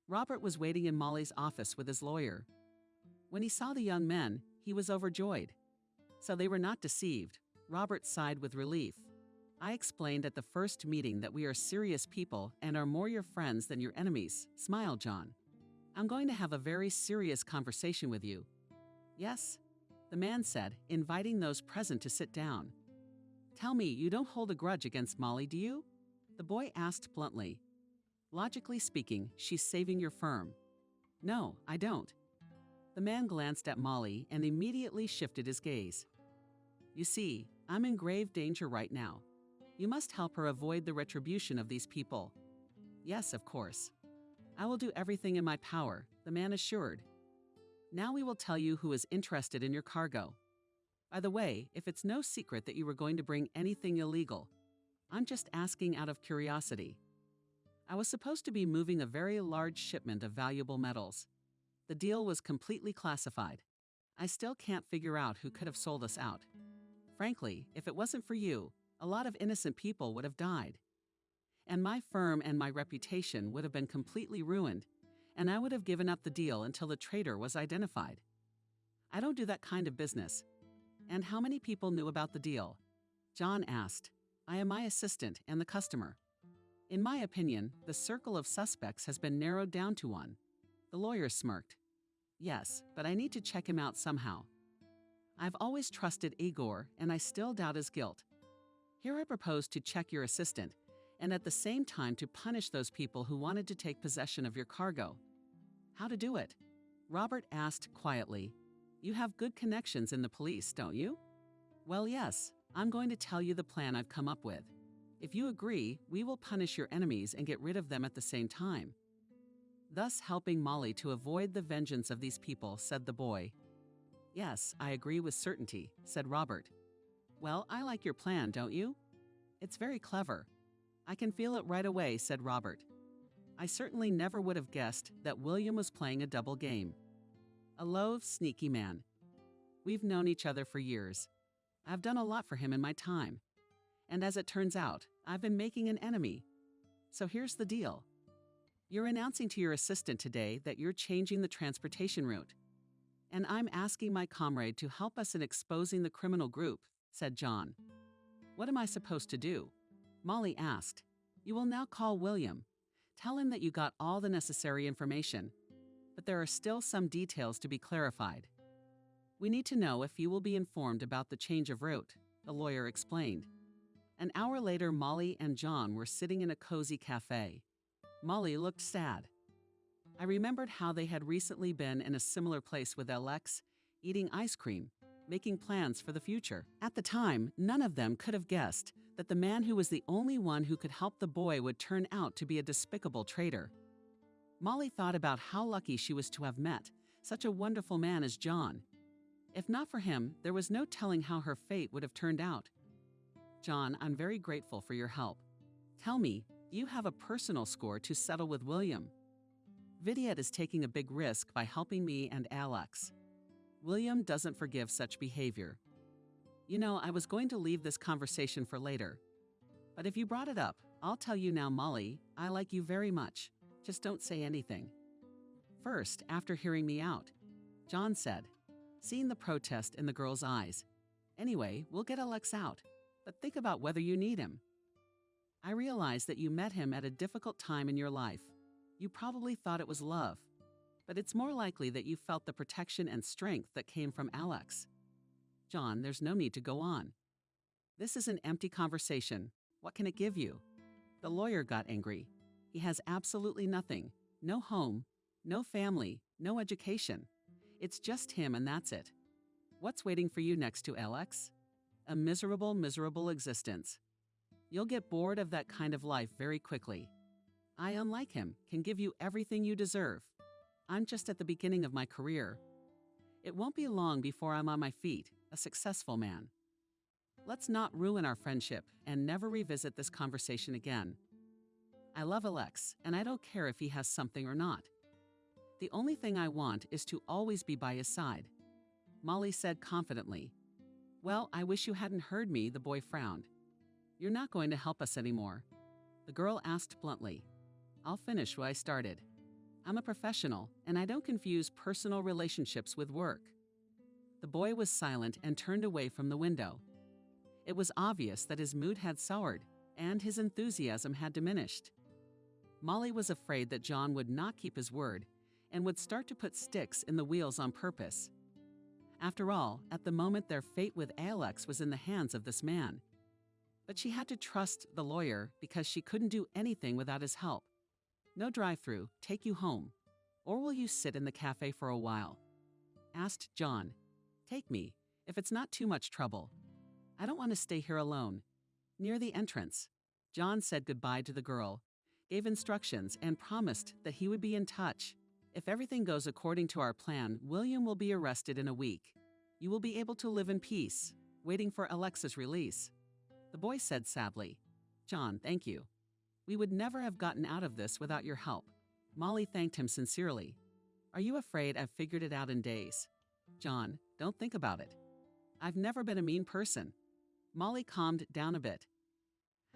B: Robert was waiting in Molly's office with his lawyer. When he saw the young men, he was overjoyed. So they were not deceived. Robert sighed with relief. "I explained at the first meeting that we are serious people and are more your friends than your enemies," smiled John. "I'm going to have a very serious conversation with you." "Yes?" the man said, inviting those present to sit down. "Tell me, you don't hold a grudge against Molly, do you?" the boy asked bluntly. "Logically speaking, she's saving your firm." "No, I don't." The man glanced at Molly and immediately shifted his gaze. "You see, I'm in grave danger right now. You must help her avoid the retribution of these people." "Yes, of course. I will do everything in my power," the man assured. "Now we will tell you who is interested in your cargo. By the way, if it's no secret that you were going to bring anything illegal, I'm just asking out of curiosity. I was supposed to be moving a very large shipment of valuable metals. The deal was completely classified. I still can't figure out who could have sold us out. Frankly, if it wasn't for you, a lot of innocent people would have died. And my firm and my reputation would have been completely ruined, and I would have given up the deal until the traitor was identified. I don't do that kind of business." "And how many people knew about the deal?" John asked. "I am my assistant and the customer. In my opinion, the circle of suspects has been narrowed down to one." The lawyer smirked. "Yes, but I need to check him out somehow. I've always trusted Igor, and I still doubt his guilt. Here I propose to check your assistant, and at the same time to punish those people who wanted to take possession of your cargo." "How to do it?" Robert asked quietly. "You have good connections in the police, don't you?" "Well, yes. I'm going to tell you the plan I've come up with. If you agree, we will punish your enemies and get rid of them at the same time, thus helping Molly to avoid the vengeance of these people," said the boy. "Yes, I agree with certainty," said Robert. "Well, I like your plan, don't you?" "It's very clever. I can feel it right away," said Robert. "I certainly never would have guessed that William was playing a double game. A low, sneaky man. We've known each other for years. I've done a lot for him in my time. And as it turns out, I've been making an enemy. So here's the deal. You're announcing to your assistant today that you're changing the transportation route. And I'm asking my comrade to help us in exposing the criminal group," said John. "What am I supposed to do?" Molly asked. "You will now call William. Tell him that you got all the necessary information. But there are still some details to be clarified. We need to know if you will be informed about the change of route," the lawyer explained. An hour later, Molly and John were sitting in a cozy cafe. Molly looked sad. I remembered how they had recently been in a similar place with LX, eating ice cream, making plans for the future. At the time, none of them could have guessed that the man who was the only one who could help the boy would turn out to be a despicable traitor. Molly thought about how lucky she was to have met such a wonderful man as John. If not for him, there was no telling how her fate would have turned out. "John, I'm very grateful for your help. Tell me, do you have a personal score to settle with William? Vidyet is taking a big risk by helping me and Alex. William doesn't forgive such behavior. You know, I was going to leave this conversation for later. But if you brought it up, I'll tell you now, Molly, I like you very much. Just don't say anything." "First, after hearing me out," John said, seeing the protest in the girl's eyes. "Anyway, we'll get Alex out, but think about whether you need him." I realize that you met him at a difficult time in your life. You probably thought it was love, but it's more likely that you felt the protection and strength that came from Alex. John, there's no need to go on. This is an empty conversation. What can it give you? The lawyer got angry. He has absolutely nothing. No home, no family, no education. It's just him and that's it. What's waiting for you next to Alex? A miserable, miserable existence. You'll get bored of that kind of life very quickly. I, unlike him, can give you everything you deserve. I'm just at the beginning of my career. It won't be long before I'm on my feet, a successful man. Let's not ruin our friendship and never revisit this conversation again. I love Alex, and I don't care if he has something or not. The only thing I want is to always be by his side. Molly said confidently. Well, I wish you hadn't heard me, the boy frowned. You're not going to help us anymore. The girl asked bluntly. I'll finish what I started. I'm a professional, and I don't confuse personal relationships with work. The boy was silent and turned away from the window. It was obvious that his mood had soured, and his enthusiasm had diminished. Molly was afraid that John would not keep his word and would start to put sticks in the wheels on purpose. After all, at the moment their fate with Alex was in the hands of this man. But she had to trust the lawyer because she couldn't do anything without his help. No drive-through, take you home. Or will you sit in the cafe for a while? Asked John. Take me, if it's not too much trouble. I don't want to stay here alone. Near the entrance, John said goodbye to the girl, gave instructions, and promised that he would be in touch. If everything goes according to our plan, William will be arrested in a week. You will be able to live in peace, waiting for Alexa's release. The boy said sadly, John, thank you. We would never have gotten out of this without your help. Molly thanked him sincerely. Are you afraid I've figured it out in days? John, don't think about it. I've never been a mean person. Molly calmed down a bit.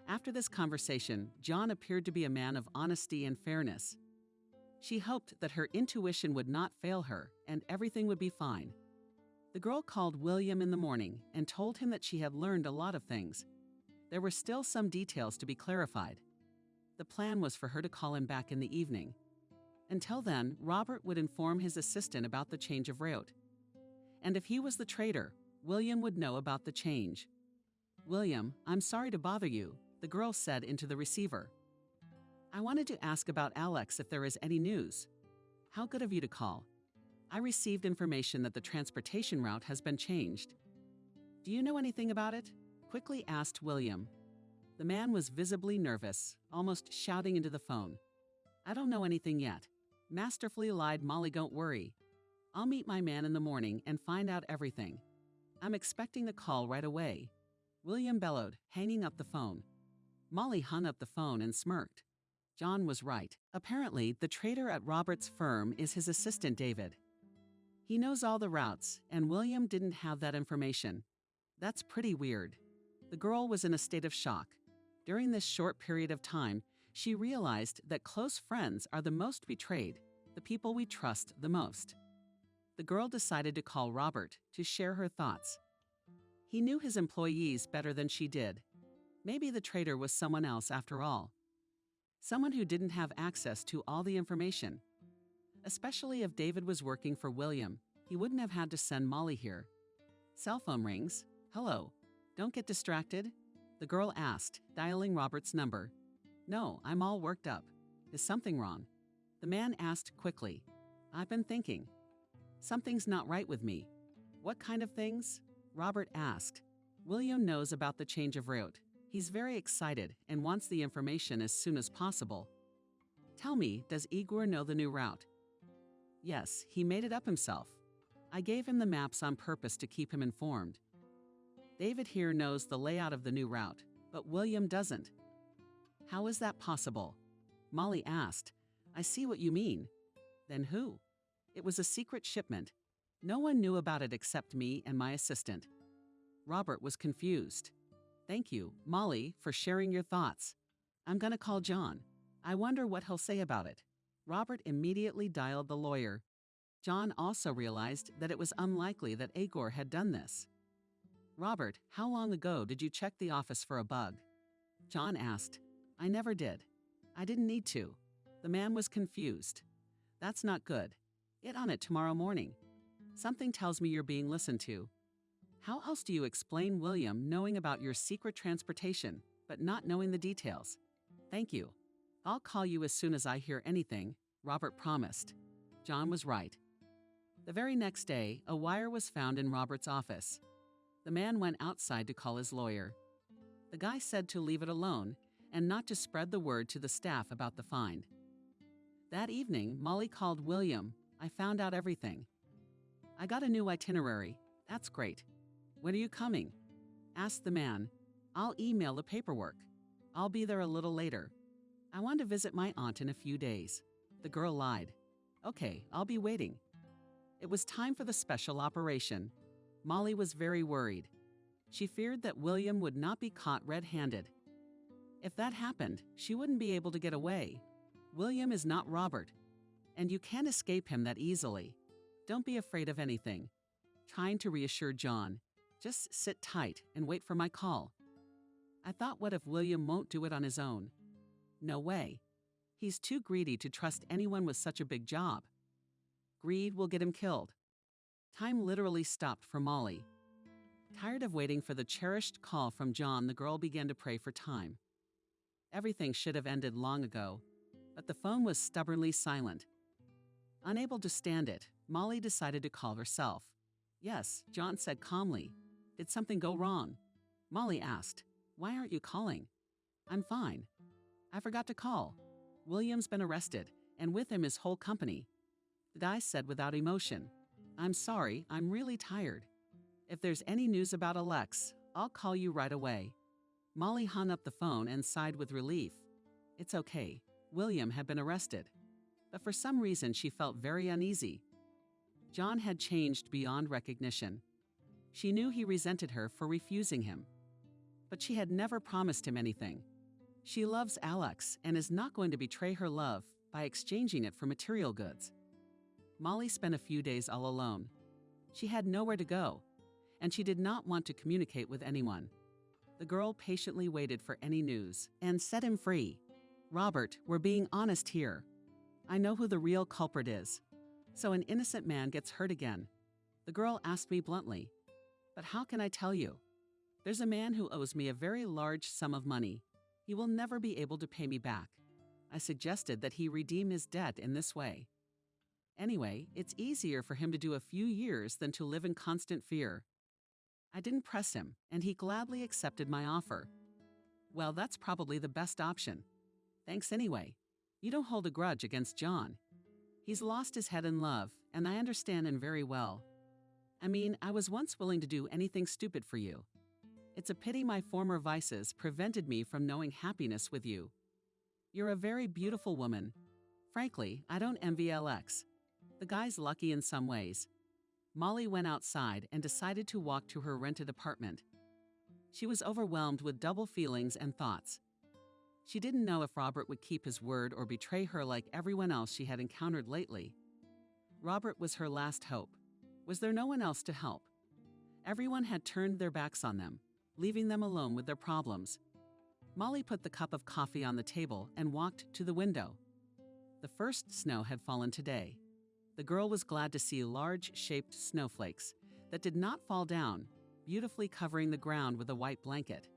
B: After this conversation, John appeared to be a man of honesty and fairness. She hoped that her intuition would not fail her and everything would be fine. The girl called William in the morning and told him that she had learned a lot of things. There were still some details to be clarified. The plan was for her to call him back in the evening. Until then, Robert would inform his assistant about the change of route. And if he was the traitor, William would know about the change. William, I'm sorry to bother you, the girl said into the receiver. I wanted to ask about Alex if there is any news. How good of you to call. I received information that the transportation route has been changed. Do you know anything about it? Quickly asked William. The man was visibly nervous, almost shouting into the phone. I don't know anything yet. Masterfully lied Molly, don't worry. I'll meet my man in the morning and find out everything. I'm expecting the call right away. William bellowed, hanging up the phone. Molly hung up the phone and smirked. John was right. Apparently, the traitor at Robert's firm is his assistant David. He knows all the routes, and William didn't have that information. That's pretty weird. The girl was in a state of shock. During this short period of time, she realized that close friends are the most betrayed, the people we trust the most. The girl decided to call Robert to share her thoughts. He knew his employees better than she did. Maybe the traitor was someone else after all. Someone who didn't have access to all the information. Especially if David was working for William, he wouldn't have had to send Molly here. Cell phone rings. Hello. Don't get distracted? The girl asked, dialing Robert's number. No, I'm all worked up. Is something wrong? The man asked quickly. I've been thinking. Something's not right with me. What kind of things? Robert asked. William knows about the change of route. He's very excited and wants the information as soon as possible. Tell me, does Igor know the new route? Yes, he made it up himself. I gave him the maps on purpose to keep him informed. David here knows the layout of the new route, but William doesn't. How is that possible? Molly asked. I see what you mean. Then who? It was a secret shipment. No one knew about it except me and my assistant. Robert was confused. Thank you, Molly, for sharing your thoughts. I'm gonna call John. I wonder what he'll say about it. Robert immediately dialed the lawyer. John also realized that it was unlikely that Igor had done this. Robert, how long ago did you check the office for a bug? John asked. I never did. I didn't need to. The man was confused. That's not good. Get on it tomorrow morning. Something tells me you're being listened to. How else do you explain William knowing about your secret transportation, but not knowing the details? Thank you. I'll call you as soon as I hear anything, Robert promised. John was right. The very next day, a wire was found in Robert's office. The man went outside to call his lawyer. The guy said to leave it alone and not to spread the word to the staff about the find. That evening, Molly called William. I found out everything. I got a new itinerary. That's great. When are you coming? Asked the man. I'll email the paperwork. I'll be there a little later. I want to visit my aunt in a few days. The girl lied. Okay, I'll be waiting. It was time for the special operation. Molly was very worried. She feared that William would not be caught red-handed. If that happened, she wouldn't be able to get away. William is not Robert, and you can't escape him that easily. Don't be afraid of anything. Trying to reassure John. Just sit tight and wait for my call. I thought, what if William won't do it on his own? No way. He's too greedy to trust anyone with such a big job. Greed will get him killed. Time literally stopped for Molly. Tired of waiting for the cherished call from John, the girl began to pray for time. Everything should have ended long ago, but the phone was stubbornly silent. Unable to stand it, Molly decided to call herself. Yes, John said calmly. Did something go wrong? Molly asked. Why aren't you calling? I'm fine. I forgot to call. William's been arrested, and with him his whole company. The guy said without emotion. I'm sorry, I'm really tired. If there's any news about Alex, I'll call you right away. Molly hung up the phone and sighed with relief. It's okay. William had been arrested. But for some reason she felt very uneasy. John had changed beyond recognition. She knew he resented her for refusing him. But she had never promised him anything. She loves Alex and is not going to betray her love by exchanging it for material goods. Molly spent a few days all alone. She had nowhere to go, and she did not want to communicate with anyone. The girl patiently waited for any news and set him free. Robert, we're being honest here. I know who the real culprit is. So an innocent man gets hurt again. The girl asked me bluntly, but how can I tell you? There's a man who owes me a very large sum of money. He will never be able to pay me back. I suggested that he redeem his debt in this way. Anyway, it's easier for him to do a few years than to live in constant fear. I didn't press him, and he gladly accepted my offer. Well, that's probably the best option. Thanks anyway. You don't hold a grudge against John. He's lost his head in love, and I understand him very well. I mean, I was once willing to do anything stupid for you. It's a pity my former vices prevented me from knowing happiness with you. You're a very beautiful woman. Frankly, I don't envy Alex. The guy's lucky in some ways. Molly went outside and decided to walk to her rented apartment. She was overwhelmed with double feelings and thoughts. She didn't know if Robert would keep his word or betray her like everyone else she had encountered lately. Robert was her last hope. Was there no one else to help? Everyone had turned their backs on them, leaving them alone with their problems. Molly put the cup of coffee on the table and walked to the window. The first snow had fallen today. The girl was glad to see large-shaped snowflakes that did not fall down, beautifully covering the ground with a white blanket.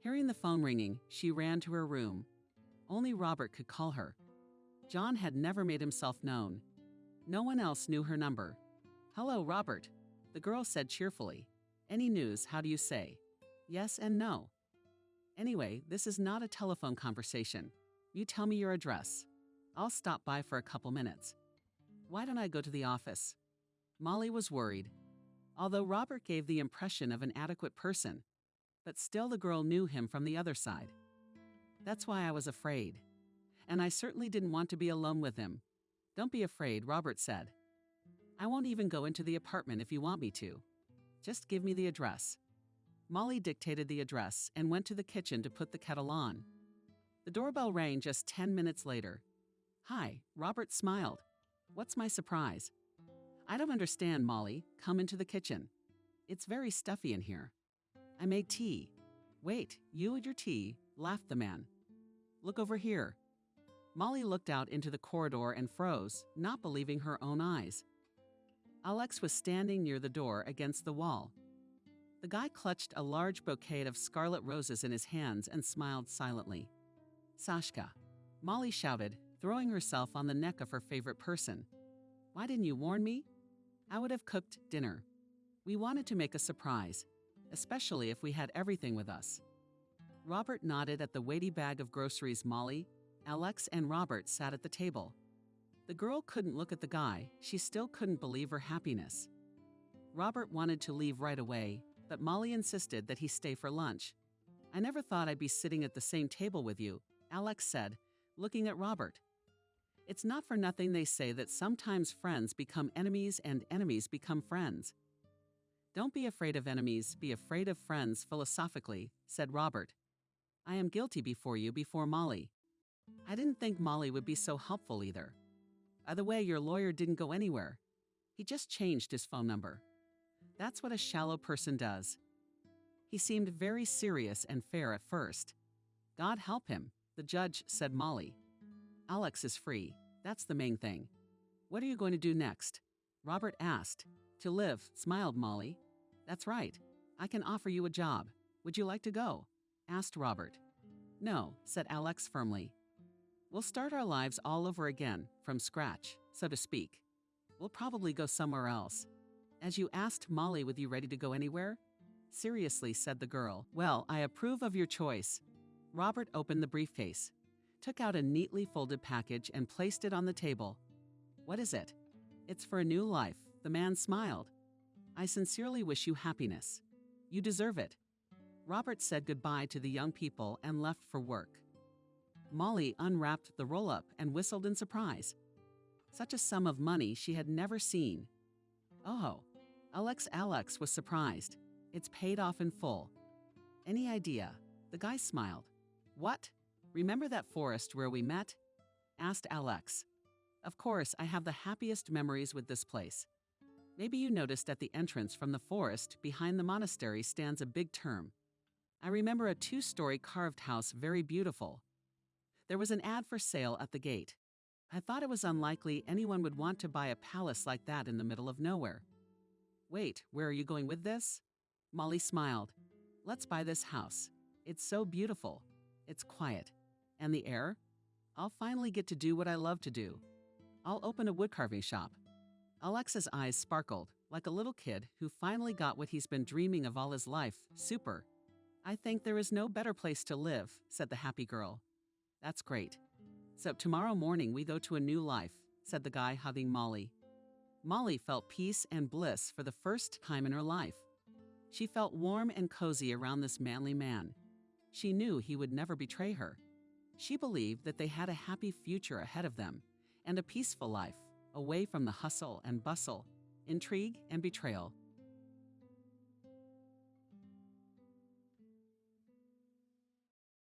B: Hearing the phone ringing, she ran to her room. Only Robert could call her. John had never made himself known. No one else knew her number. Hello, Robert, the girl said cheerfully. Any news, how do you say? Yes and no. Anyway, this is not a telephone conversation. You tell me your address. I'll stop by for a couple minutes. Why don't I go to the office? Molly was worried. Although Robert gave the impression of an adequate person, but still the girl knew him from the other side. That's why I was afraid. And I certainly didn't want to be alone with him. Don't be afraid, Robert said. I won't even go into the apartment if you want me to. Just give me the address. Molly dictated the address and went to the kitchen to put the kettle on. The doorbell rang just 10 minutes later. Hi, Robert smiled. What's my surprise? I don't understand, Molly. Come into the kitchen. It's very stuffy in here. I made tea. Wait, you and your tea, laughed the man. Look over here. Molly looked out into the corridor and froze, not believing her own eyes. Alex was standing near the door against the wall. The guy clutched a large bouquet of scarlet roses in his hands and smiled silently. Sashka, Molly shouted, throwing herself on the neck of her favorite person. Why didn't you warn me? I would have cooked dinner. We wanted to make a surprise, especially if we had everything with us. Robert nodded at the weighty bag of groceries. Molly, Alex, and Robert sat at the table. The girl couldn't look at the guy. She still couldn't believe her happiness. Robert wanted to leave right away, but Molly insisted that he stay for lunch. I never thought I'd be sitting at the same table with you, Alex said, looking at Robert. It's not for nothing they say that sometimes friends become enemies and enemies become friends. Don't be afraid of enemies, be afraid of friends, philosophically, said Robert. I am guilty before you, before Molly. I didn't think Molly would be so helpful either. By the way, your lawyer didn't go anywhere. He just changed his phone number. That's what a shallow person does. He seemed very serious and fair at first. God help him, the judge said. Molly. Alex is free. That's the main thing. What are you going to do next? Robert asked. To live, smiled Molly. That's right. I can offer you a job. Would you like to go? Asked Robert. No, said Alex firmly. We'll start our lives all over again, from scratch, so to speak. We'll probably go somewhere else. As you asked Molly, would you ready to go anywhere? Seriously, said the girl. Well, I approve of your choice. Robert opened the briefcase, took out a neatly folded package and placed it on the table. What is it? It's for a new life, the man smiled. I sincerely wish you happiness. You deserve it. Robert said goodbye to the young people and left for work. Molly unwrapped the roll-up and whistled in surprise. Such a sum of money she had never seen. Oh, Alex was surprised. It's paid off in full. Any idea? The guy smiled. What? Remember that forest where we met? Asked Alex. Of course, I have the happiest memories with this place. Maybe you noticed at the entrance from the forest behind the monastery stands a big term. I remember a 2-story carved house, very beautiful. There was an ad for sale at the gate. I thought it was unlikely anyone would want to buy a palace like that in the middle of nowhere. Wait, where are you going with this? Molly smiled. Let's buy this house. It's so beautiful. It's quiet. And the air? I'll finally get to do what I love to do. I'll open a woodcarving shop. Alex's eyes sparkled, like a little kid who finally got what he's been dreaming of all his life. Super. I think there is no better place to live, said the happy girl. That's great. So tomorrow morning we go to a new life, said the guy, hugging Molly. Molly felt peace and bliss for the first time in her life. She felt warm and cozy around this manly man. She knew he would never betray her. She believed that they had a happy future ahead of them and a peaceful life, away from the hustle and bustle, intrigue and betrayal.